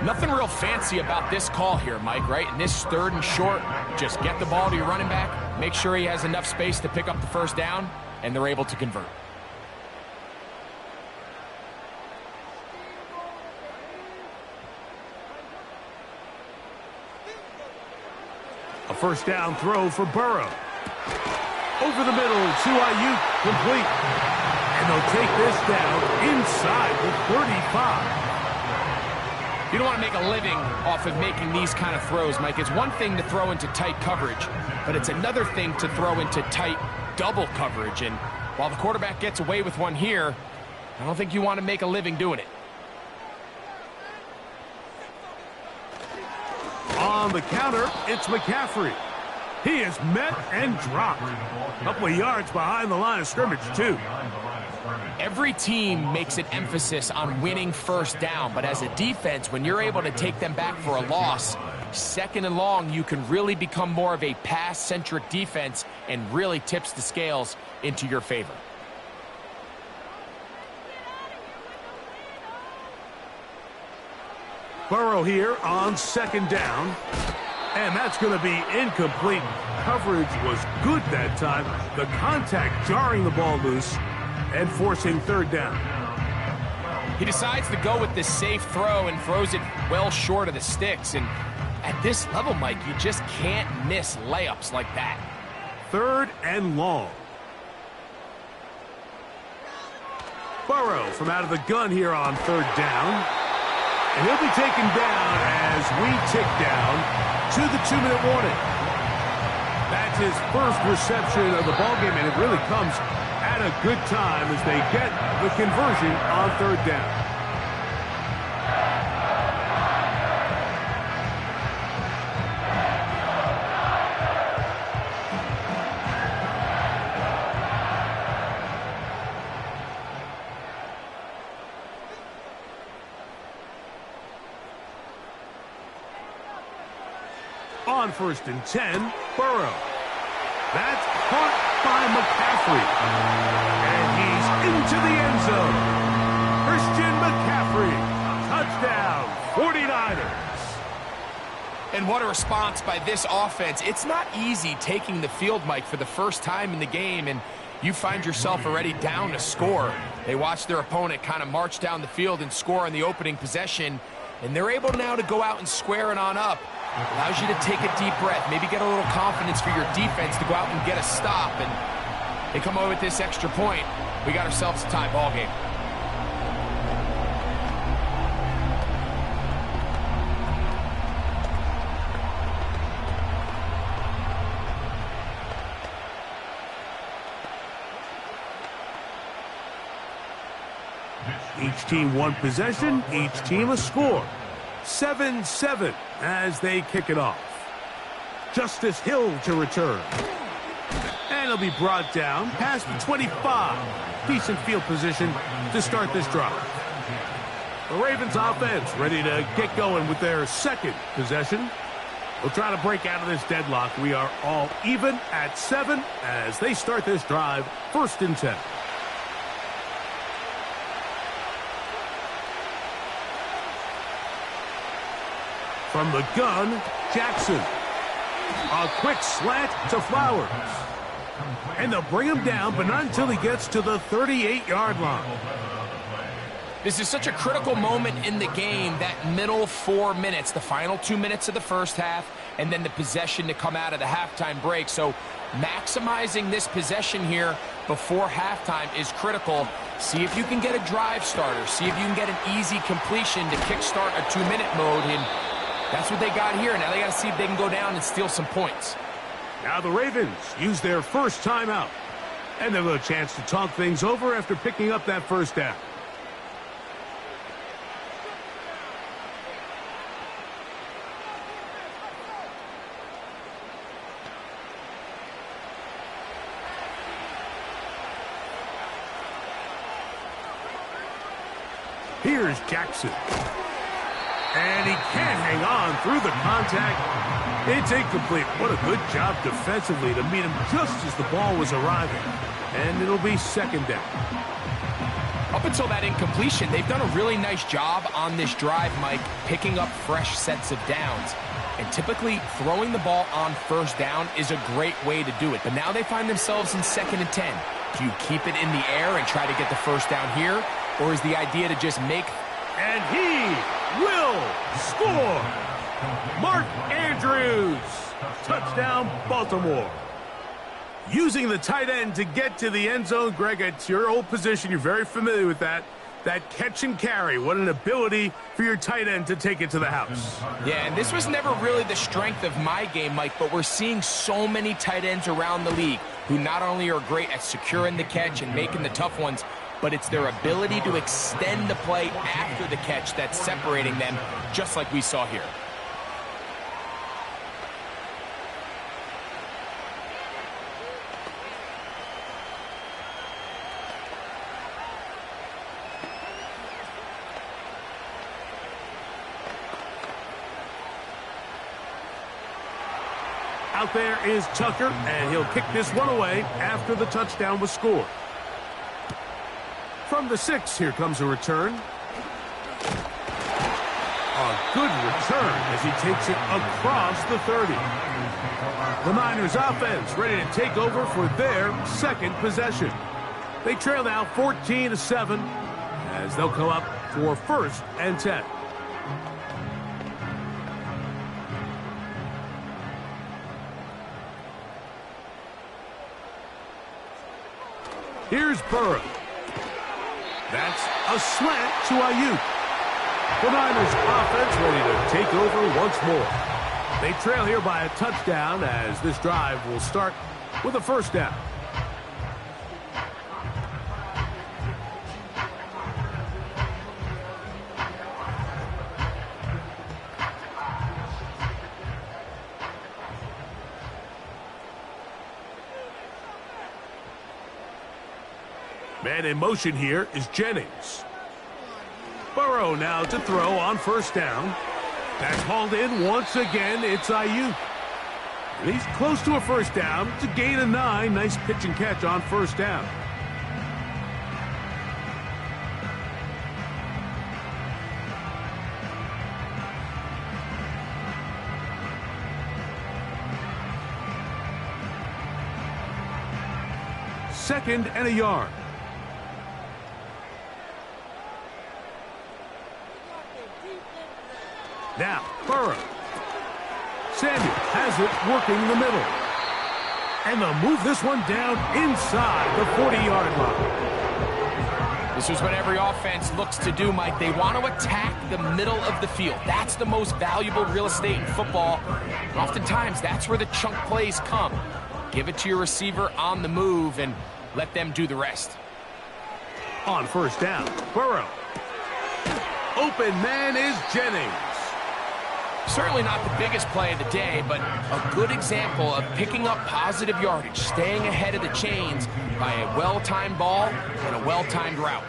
Nothing real fancy about this call here, Mike, right? In this 3rd and short, just get the ball to your running back, make sure he has enough space to pick up the first down, and they're able to convert. A first down throw for Burrow. Over the middle to Ayuk, complete. And they'll take this down inside the 35. You don't want to make a living off of making these kind of throws, Mike. It's one thing to throw into tight coverage, but it's another thing to throw into tight double coverage. And while the quarterback gets away with one here, I don't think you want to make a living doing it. On the counter, it's McCaffrey. He is met and dropped. A couple of yards behind the line of scrimmage, too. Every team makes an emphasis on winning first down, but as a defense, when you're able to take them back for a loss, 2nd and long, you can really become more of a pass-centric defense and really tips the scales into your favor. Burrow here on 2nd down. And that's going to be incomplete. Coverage was good that time. The contact jarring the ball loose and forcing 3rd down. He decides to go with this safe throw and throws it well short of the sticks. And at this level, Mike, you just can't miss layups like that. 3rd and long. Burrow from out of the gun here on 3rd down. And he'll be taken down as we tick down to the 2-minute warning. That's his first reception of the ballgame, and it really comes at a good time as they get the conversion on 3rd down. On 1st and 10, Burrow. That's caught by McCaffrey. And he's into the end zone. Christian McCaffrey. Touchdown, 49ers. And what a response by this offense. It's not easy taking the field, Mike, for the first time in the game, and you find yourself already down to score. They watch their opponent kind of march down the field and score on the opening possession, and they're able now to go out and square it on up. Allows you to take a deep breath, maybe get a little confidence for your defense to go out and get a stop, and they come away with this extra point. We got ourselves a tie ball game. Each team one possession, each team a score. 7-7 as they kick it off. Justice Hill to return. And he'll be brought down past the 25. Decent field position to start this drive. The Ravens offense ready to get going with their 2nd possession. We'll try to break out of this deadlock. We are all even at 7 as they start this drive, 1st and 10. From the gun, Jackson. A quick slant to Flowers. And they'll bring him down, but not until he gets to the 38-yard line. This is such a critical moment in the game, that middle 4 minutes, the final 2 minutes of the first half, and then the possession to come out of the halftime break. So maximizing this possession here before halftime is critical. See if you can get a drive starter. See if you can get an easy completion to kickstart a 2-minute mode, and that's what they got here. Now they got to see if they can go down and steal some points. Now the Ravens use their first timeout. And they'll have a chance to talk things over after picking up that first down. Here's Jackson. And he can't hang on through the contact. It's incomplete. What a good job defensively to meet him just as the ball was arriving. And it'll be second down. Up until that incompletion, they've done a really nice job on this drive, Mike, picking up fresh sets of downs. And typically, throwing the ball on first down is a great way to do it. But now they find themselves in 2nd and 10. Do you keep it in the air and try to get the first down here? Or is the idea to just make... And he will score! Mark Andrews! Touchdown, Baltimore. Using the tight end to get to the end zone, Greg, it's your old position. You're very familiar with that. That catch and carry, what an ability for your tight end to take it to the house. Yeah, and this was never really the strength of my game, Mike, but we're seeing so many tight ends around the league who not only are great at securing the catch and making the tough ones, but it's their ability to extend the play after the catch that's separating them, just like we saw here. Out there is Tucker, and he'll kick this one away after the touchdown was scored. From the 6, here comes a return. A good return as he takes it across the 30. The Niners offense ready to take over for their second possession. They trail now 14-7 as they'll come up for 1st and 10. Here's Burrow. That's a slant to Ayuk. The Niners offense ready to take over once more. They trail here by a touchdown as this drive will start with a 1st down. Man in motion here is Jennings. Burrow now to throw on 1st down. That's hauled in once again. It's Ayuk. And he's close to a 1st down. It's a gain of 9. Nice pitch and catch on 1st down. Second and a yard. Now, Burrow. Samuel has it working the middle. And they'll move this one down inside the 40-yard line. This is what every offense looks to do, Mike. They want to attack the middle of the field. That's the most valuable real estate in football. And oftentimes, that's where the chunk plays come. Give it to your receiver on the move and let them do the rest. On 1st down, Burrow. Open man is Jennings. Certainly not the biggest play of the day, but a good example of picking up positive yardage, staying ahead of the chains by a well-timed ball and a well-timed route.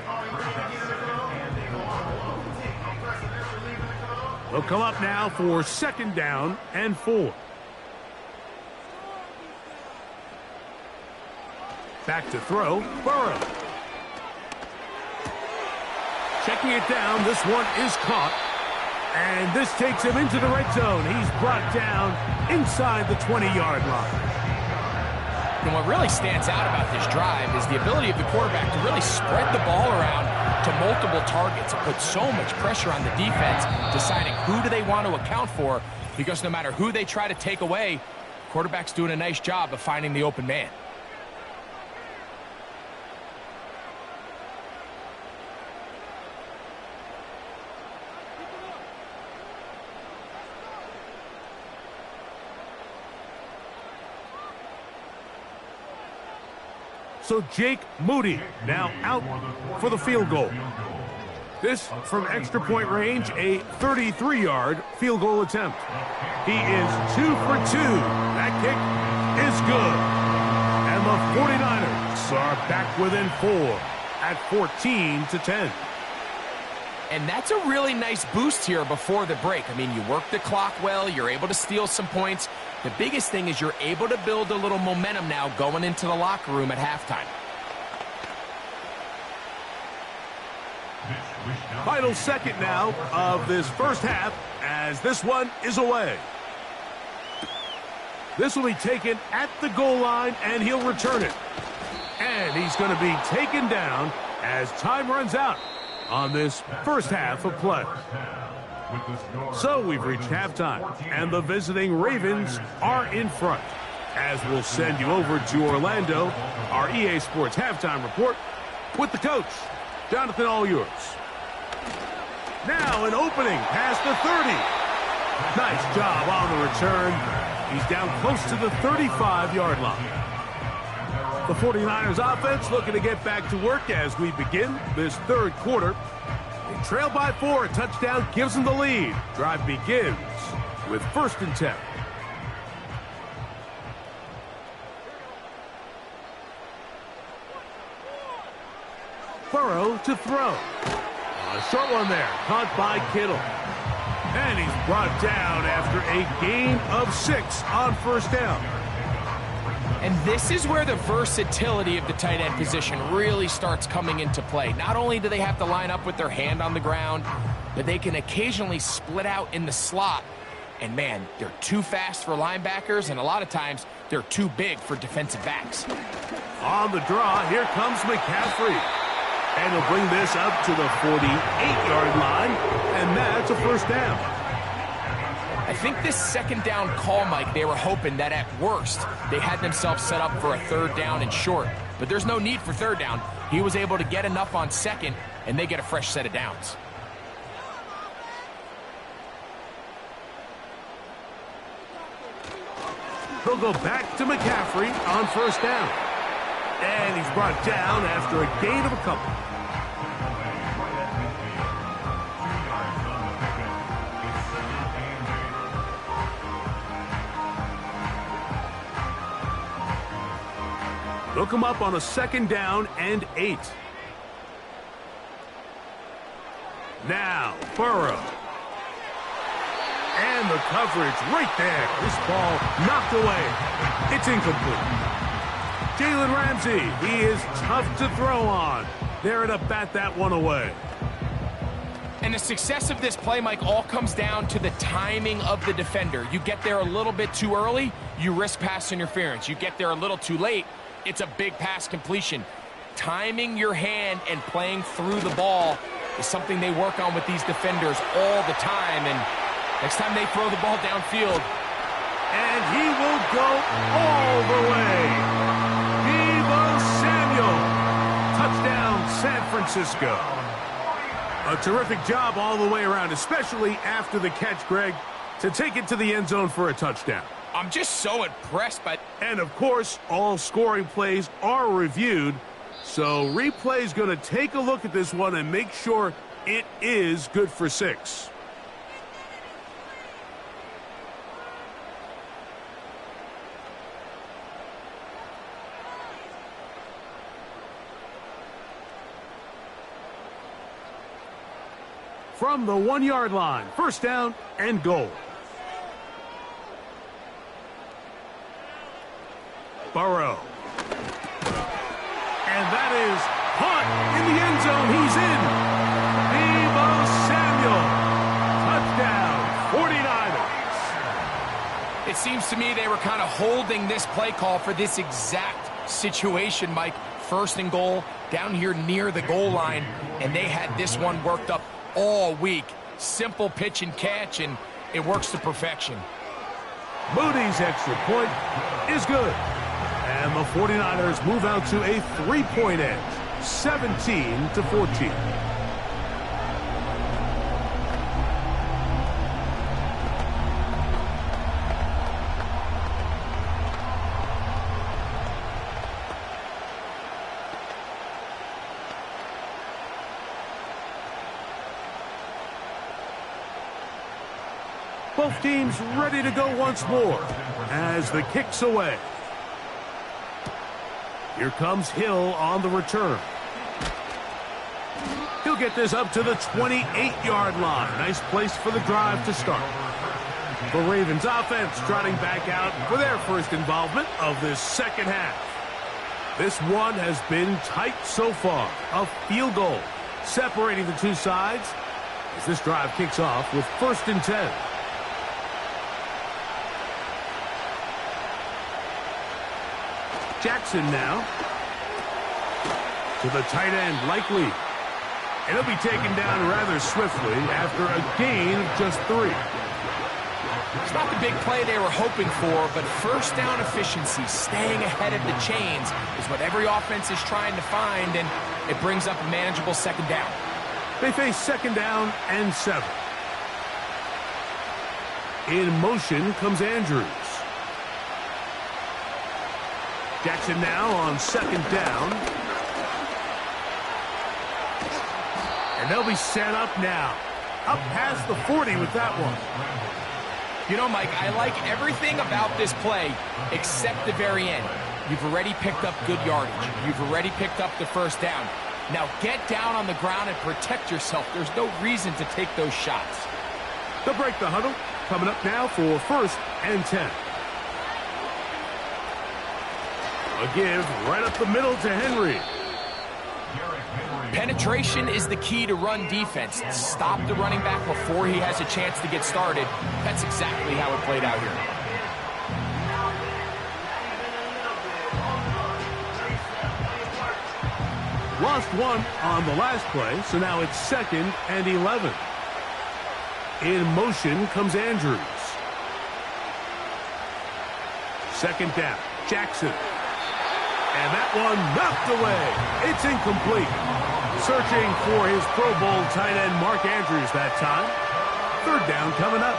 They'll come up now for 2nd down and 4. Back to throw, Burrow. Checking it down, this one is caught. And this takes him into the red zone. He's brought down inside the 20-yard line. And what really stands out about this drive is the ability of the quarterback to really spread the ball around to multiple targets and put so much pressure on the defense, deciding who do they want to account for, because no matter who they try to take away, the quarterback's doing a nice job of finding the open man. So Jake Moody now out for the field goal. This from extra point range, a 33-yard field goal attempt. He is 2 for 2. That kick is good. And the 49ers are back within 4 at 14-10. And that's a really nice boost here before the break. I mean, you work the clock well, you're able to steal some points. The biggest thing is you're able to build a little momentum now going into the locker room at halftime. Final second now of this first half as this one is away. This will be taken at the goal line, and he'll return it. And he's going to be taken down as time runs out on this first half of play. So we've reached halftime, and the visiting Ravens are in front. As we'll send you over to Orlando, our EA Sports halftime report with the coach. Jonathan, all yours. Now an opening past the 30. Nice job on the return. He's down close to the 35-yard line. The 49ers offense looking to get back to work as we begin this third quarter. They trail by 4. A touchdown gives them the lead. Drive begins with 1st and 10. Burrow to throw. A short one there, caught by Kittle. And he's brought down after a gain of 6 on 1st down. And this is where the versatility of the tight end position really starts coming into play. Not only do they have to line up with their hand on the ground, but they can occasionally split out in the slot. And man, they're too fast for linebackers, and a lot of times they're too big for defensive backs. On the draw, here comes McCaffrey. And he'll bring this up to the 48-yard line, and that's a 1st down. I think this 2nd down call, Mike, they were hoping that at worst they had themselves set up for a 3rd down and short. But there's no need for 3rd down. He was able to get enough on 2nd, and they get a fresh set of downs. They'll go back to McCaffrey on 1st down. And he's brought down after a gain of a couple. They'll come up on a 2nd down and 8. Now, Burrow. And the coverage right there. This ball knocked away. It's incomplete. Jalen Ramsey, he is tough to throw on. There to bat that one away. And the success of this play, Mike, all comes down to the timing of the defender. You get there a little bit too early, you risk pass interference. You get there a little too late, it's a big pass completion. Timing your hand and playing through the ball is something they work on with these defenders all the time. And next time they throw the ball downfield. And he will go all the way. Touchdown, San Francisco. A terrific job all the way around, especially after the catch, Greg, to take it to the end zone for a touchdown. I'm just so impressed by... And, of course, all scoring plays are reviewed, so replay's going to take a look at this one and make sure it is good for 6. From the 1-yard line, 1st down and goal. Burrow. And that is caught in the end zone. He's in. Deebo Samuel. Touchdown, 49ers. It seems to me they were kind of holding this play call for this exact situation, Mike. 1st and goal, down here near the goal line, and they had this one worked up all week. Simple pitch and catch, and it works to perfection. Moody's extra point is good. And the 49ers move out to a 3-point edge, 17-14. Both teams ready to go once more as the kick's away. Here comes Hill on the return. He'll He'll get this up to the 28-yard line. Nice place for the drive to start. The Ravens offense trotting back out for their first involvement of this second half. This one has been tight so far. A field goal separating the two sides as this drive kicks off with 1st and 10. Jackson now to the tight end, Likely. And he'll be taken down rather swiftly after a gain of just 3. It's not the big play they were hoping for, but first down efficiency, staying ahead of the chains, is what every offense is trying to find, and it brings up a manageable second down. They face 2nd down and 7. In motion comes Andrews. Jackson now on 2nd down. And they'll be set up now. Up past the 40 with that one. You know, Mike, I like everything about this play except the very end. You've already picked up good yardage. You've already picked up the first down. Now get down on the ground and protect yourself. There's no reason to take those shots. They'll break the huddle. Coming up now for 1st and 10. A give right up the middle to Henry. Penetration is the key to run defense. Stop the running back before he has a chance to get started. That's exactly how it played out here. Lost one on the last play, so now it's 2nd and 11. In motion comes Andrews. 2nd down, Jackson. And that one knocked away. It's incomplete. Searching for his Pro Bowl tight end, Mark Andrews, that time. 3rd down coming up.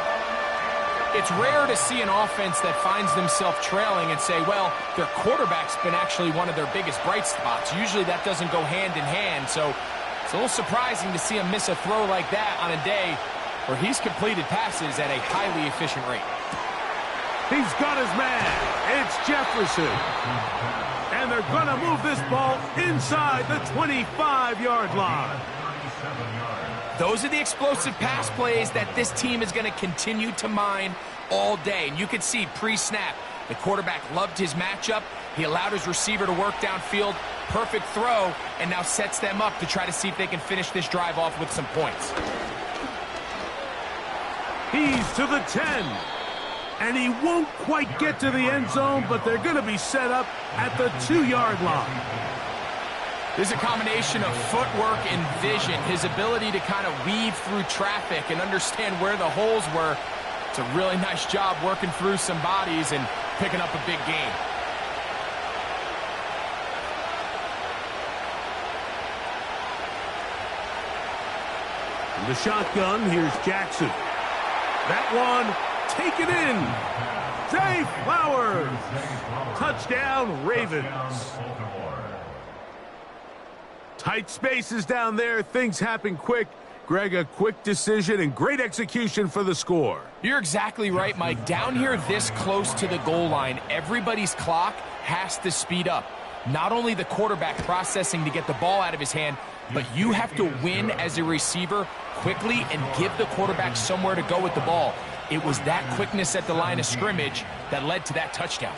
It's rare to see an offense that finds themselves trailing and say, well, their quarterback's been actually one of their biggest bright spots. Usually that doesn't go hand in hand, so it's a little surprising to see him miss a throw like that on a day where he's completed passes at a highly efficient rate. He's got his man. It's Jefferson. And they're going to move this ball inside the 25-yard line. Those are the explosive pass plays that this team is going to continue to mine all day. And you can see pre-snap, the quarterback loved his matchup. He allowed his receiver to work downfield. Perfect throw, and now sets them up to try to see if they can finish this drive off with some points. He's to the 10. And he won't quite get to the end zone, but they're going to be set up at the 2-yard line. There's a combination of footwork and vision, his ability to kind of weave through traffic and understand where the holes were. It's a really nice job working through some bodies and picking up a big gain. In the shotgun, here's Jackson. That one taken in. Zay Flowers. Touchdown, Ravens. Tight spaces down there. Things happen quick. Greg, a quick decision and great execution for the score. You're exactly right, Mike. Down here this close to the goal line, everybody's clock has to speed up. Not only the quarterback processing to get the ball out of his hand, but you have to win as a receiver quickly and give the quarterback somewhere to go with the ball. It was that quickness at the line of scrimmage that led to that touchdown.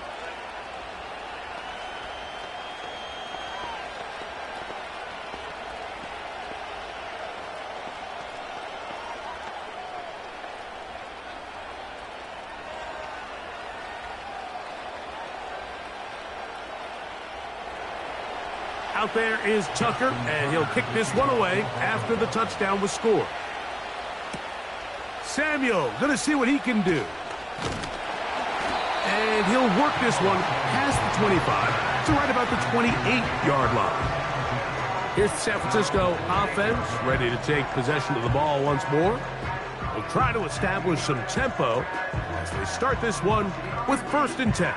Out there is Tucker, and he'll kick this one away after the touchdown was scored. Samuel going to see what he can do. And he'll work this one past the 25 to right about the 28-yard line. Here's the San Francisco offense ready to take possession of the ball once more. They'll try to establish some tempo as they start this one with 1st and 10.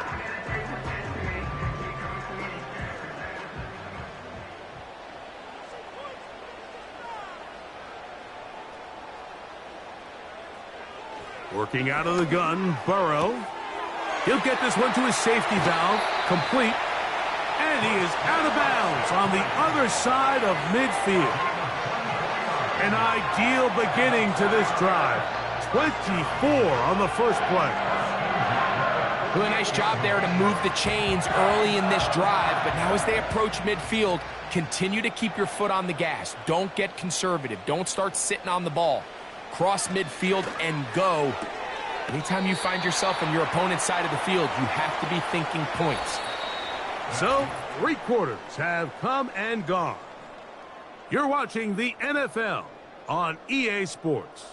Working out of the gun, Burrow. He'll get this one to his safety valve, complete. And he is out of bounds on the other side of midfield. An ideal beginning to this drive. 24 on the first play. Really nice job there to move the chains early in this drive, but now as they approach midfield, continue to keep your foot on the gas. Don't get conservative. Don't start sitting on the ball. Cross midfield and go. Anytime you find yourself on your opponent's side of the field, you have to be thinking points. So, 3 quarters have come and gone. You're watching the NFL on EA Sports.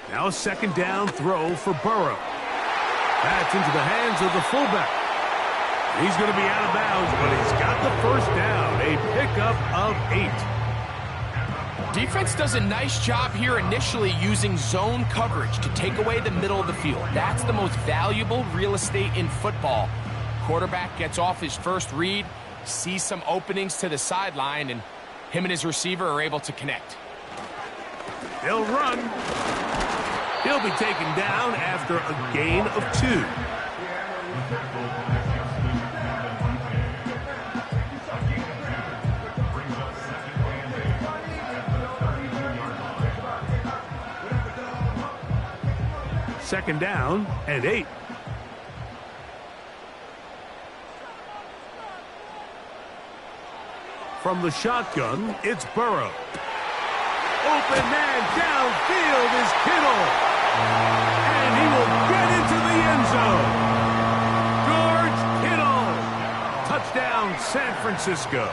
Now a second down throw for Burrow. That's into the hands of the fullback. He's going to be out of bounds, but he's got the first down. A pickup of 8. Defense does a nice job here initially using zone coverage to take away the middle of the field. That's the most valuable real estate in football. Quarterback gets off his first read, sees some openings to the sideline, and him and his receiver are able to connect. He'll run. He'll be taken down after a gain of 2. Second down and 8. From the shotgun, it's Burrow. Open man downfield is Kittle. And he will get into the end zone. George Kittle. Touchdown, San Francisco.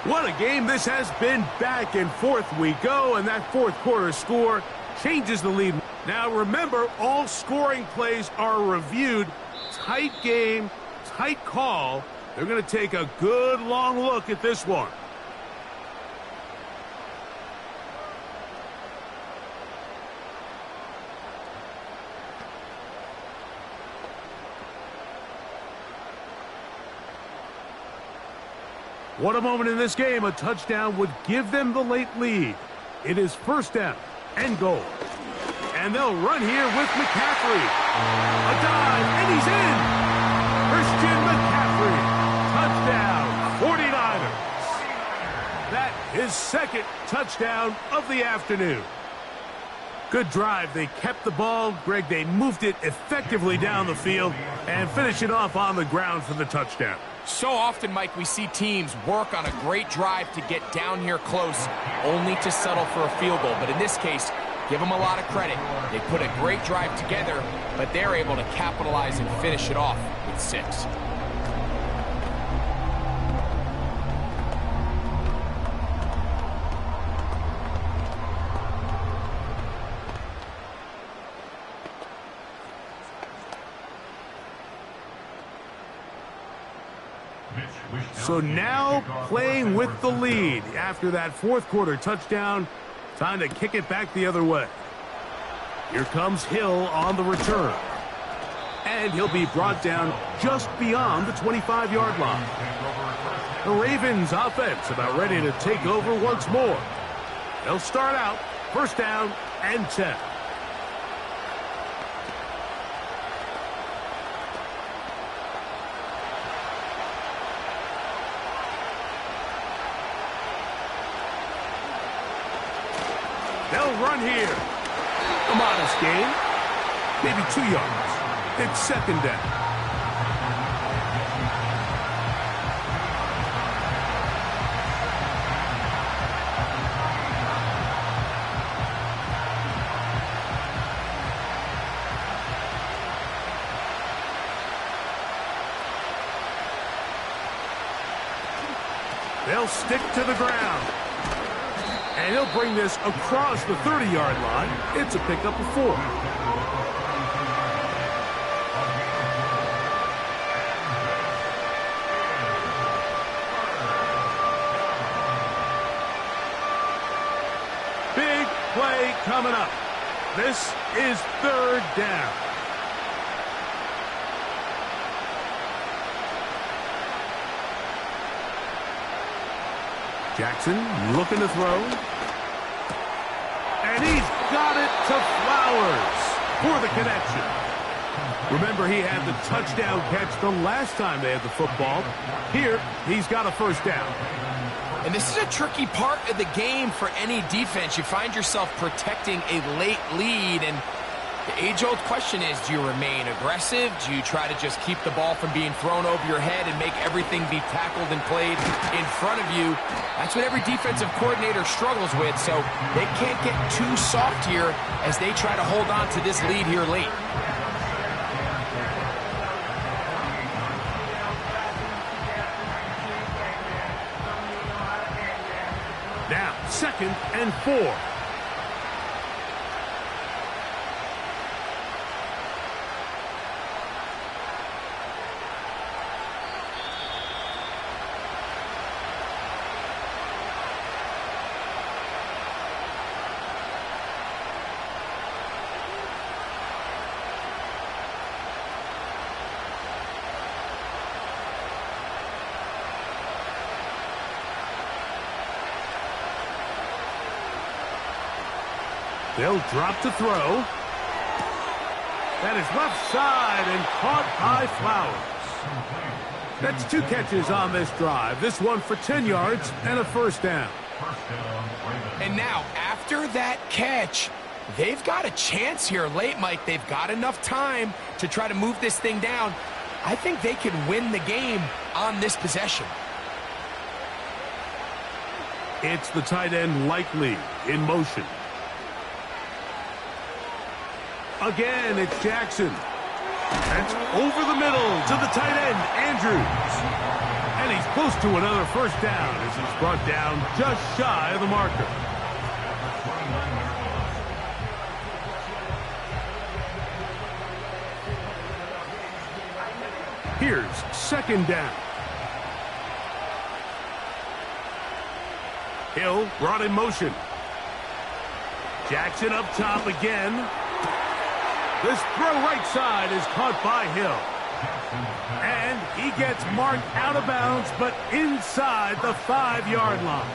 What a game this has been. Back and forth we go, and that fourth quarter score changes the lead. Now remember, all scoring plays are reviewed. Tight game, tight call. They're going to take a good long look at this one. What a moment in this game. A touchdown would give them the late lead. It is first down and goal. And they'll run here with McCaffrey. A dive, and he's in. Christian McCaffrey. Touchdown, 49ers. That is second touchdown of the afternoon. Good drive. They kept the ball. Greg, they moved it effectively down the field and finish it off on the ground for the touchdown. So often, Mike, we see teams work on a great drive to get down here close, only to settle for a field goal. But in this case, give them a lot of credit. They put a great drive together, but they're able to capitalize and finish it off with 6. So now playing with the lead after that fourth quarter touchdown. Time to kick it back the other way. Here comes Hill on the return. And he'll be brought down just beyond the 25-yard line. The Ravens offense about ready to take over once more. They'll start out first down and 10. They'll run here. A modest gain. Maybe 2 yards. It's second down. They'll stick to the ground. And he'll bring this across the 30-yard line. It's a pickup of 4. Big play coming up. This is third down. Jackson looking to throw. And he's got it to Flowers for the connection. Remember, he had the touchdown catch the last time they had the football. Here, he's got a first down. And this is a tricky part of the game for any defense. You find yourself protecting a late lead, and the age-old question is, do you remain aggressive? Do you try to just keep the ball from being thrown over your head and make everything be tackled and played in front of you? That's what every defensive coordinator struggles with, so they can't get too soft here as they try to hold on to this lead here late. Now, 2nd and 4. They'll drop to throw. That is left side and caught by Flowers. That's 2 catches on this drive. This one for 10 yards and a first down. And now, after that catch, they've got a chance here late, Mike. They've got enough time to try to move this thing down. I think they can win the game on this possession. It's the tight end Likely in motion. Again, it's Jackson. That's over the middle to the tight end, Andrews. And he's close to another first down as he's brought down just shy of the marker. Here's 2nd down. Hill brought in motion. Jackson up top again. This throw right side is caught by Hill. And he gets marked out of bounds, but inside the 5-yard line.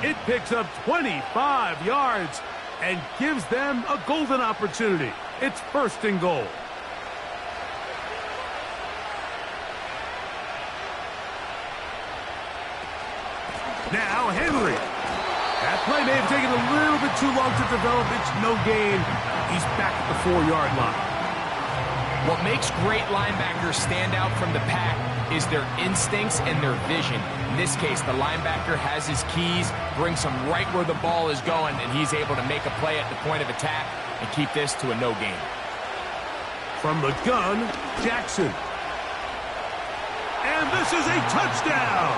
It picks up 25 yards and gives them a golden opportunity. It's 1st and goal. Now Henry. That play may have taken a little bit too long to develop. It's no gain. He's back at the 4-yard line. What makes great linebackers stand out from the pack is their instincts and their vision. In this case, the linebacker has his keys, brings him right where the ball is going, and he's able to make a play at the point of attack and keep this to a no gain. From the gun, Jackson. And this is a touchdown.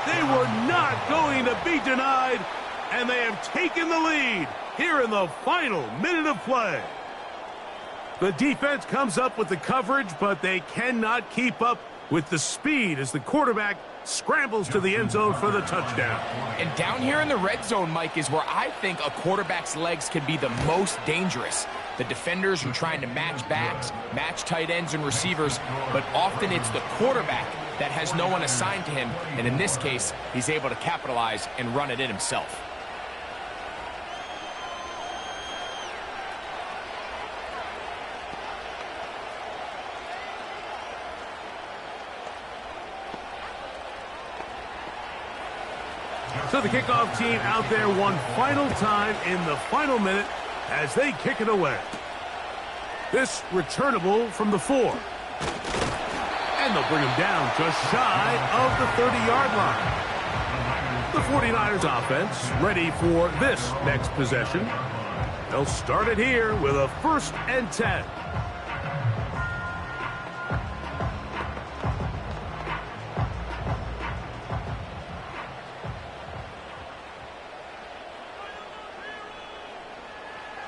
They were not going to be denied, and they have taken the lead here in the final minute of play. The defense comes up with the coverage, but they cannot keep up with the speed as the quarterback scrambles to the end zone for the touchdown. And down here in the red zone, Mike, is where I think a quarterback's legs can be the most dangerous. The defenders are trying to match backs, match tight ends and receivers, but often it's the quarterback that has no one assigned to him, and in this case, he's able to capitalize and run it in himself. So the kickoff team out there one final time in the final minute as they kick it away. This returnable from the 4. And they'll bring him down just shy of the 30-yard line. The 49ers offense ready for this next possession. They'll start it here with a 1st and 10.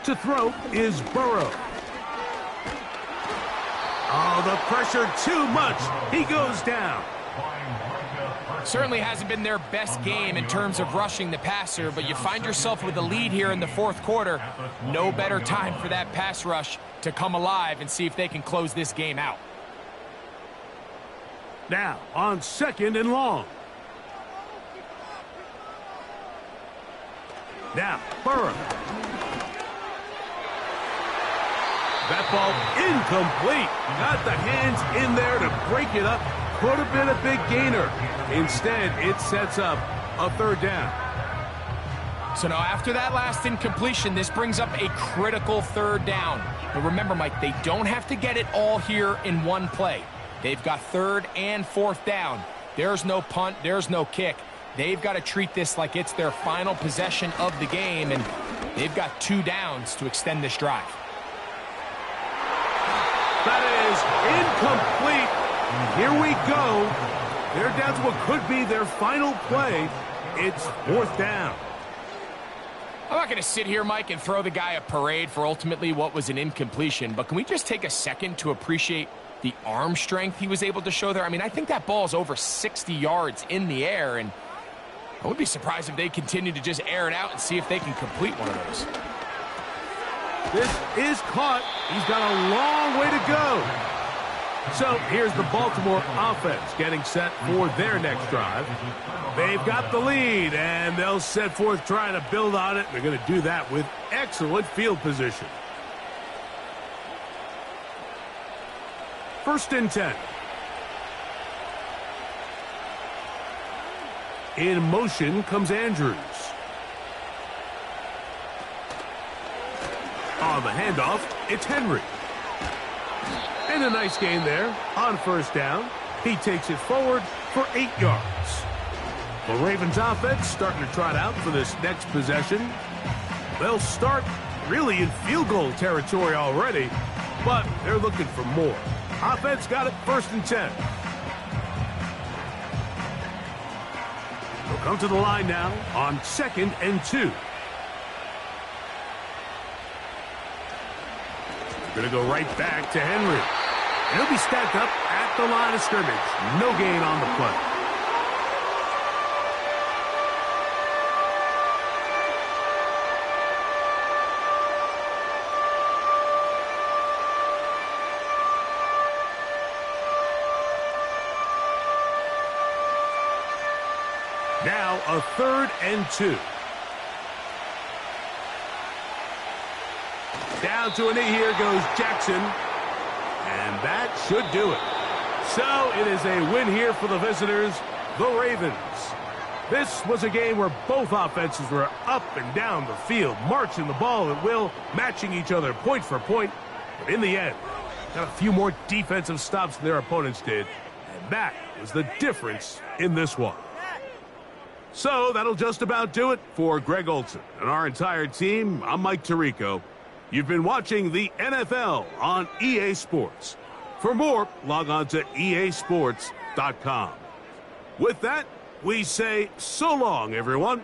To throw is Burrow. Oh, the pressure too much. He goes down. Certainly hasn't been their best game in terms of rushing the passer, but you find yourself with a lead here in the 4th quarter. No better time for that pass rush to come alive and see if they can close this game out. Now on 2nd and long. Now, Burrow. That ball incomplete. Got the hands in there to break it up. Could have been a big gainer. Instead, it sets up a third down. So now after that last incompletion, this brings up a critical third down. But remember, Mike, they don't have to get it all here in one play. They've got third and fourth down. There's no punt. There's no kick. They've got to treat this like it's their final possession of the game, and they've got 2 downs to extend this drive. That is incomplete. Here we go. They're down to what could be their final play. It's fourth down. I'm not going to sit here, Mike, and throw the guy a parade for ultimately what was an incompletion, but can we just take a second to appreciate the arm strength he was able to show there? I mean, I think that ball's over 60 yards in the air, and I would be surprised if they continue to just air it out and see if they can complete one of those. This is caught. He's got a long way to go. So here's the Baltimore offense getting set for their next drive. They've got the lead, and they'll set forth trying to build on it. They're going to do that with excellent field position. First and 10. In motion comes Andrews. On the handoff, it's Henry. And a nice gain there on first down. He takes it forward for 8 yards. The Ravens offense starting to trot out for this next possession. They'll start really in field goal territory already, but they're looking for more. Offense got it first and 10. They'll come to the line now on 2nd and 2. Going to go right back to Henry. And he'll be stacked up at the line of scrimmage. No gain on the play. Now a 3rd and 2. Down to a knee, here goes Jackson. And that should do it. So it is a win here for the visitors, the Ravens. This was a game where both offenses were up and down the field, marching the ball at will, matching each other point for point. But in the end, got a few more defensive stops than their opponents did. And that was the difference in this one. So that'll just about do it for Greg Olson and our entire team. I'm Mike Tirico. You've been watching the NFL on EA Sports. For more, log on to easports.com. With that, we say so long, everyone.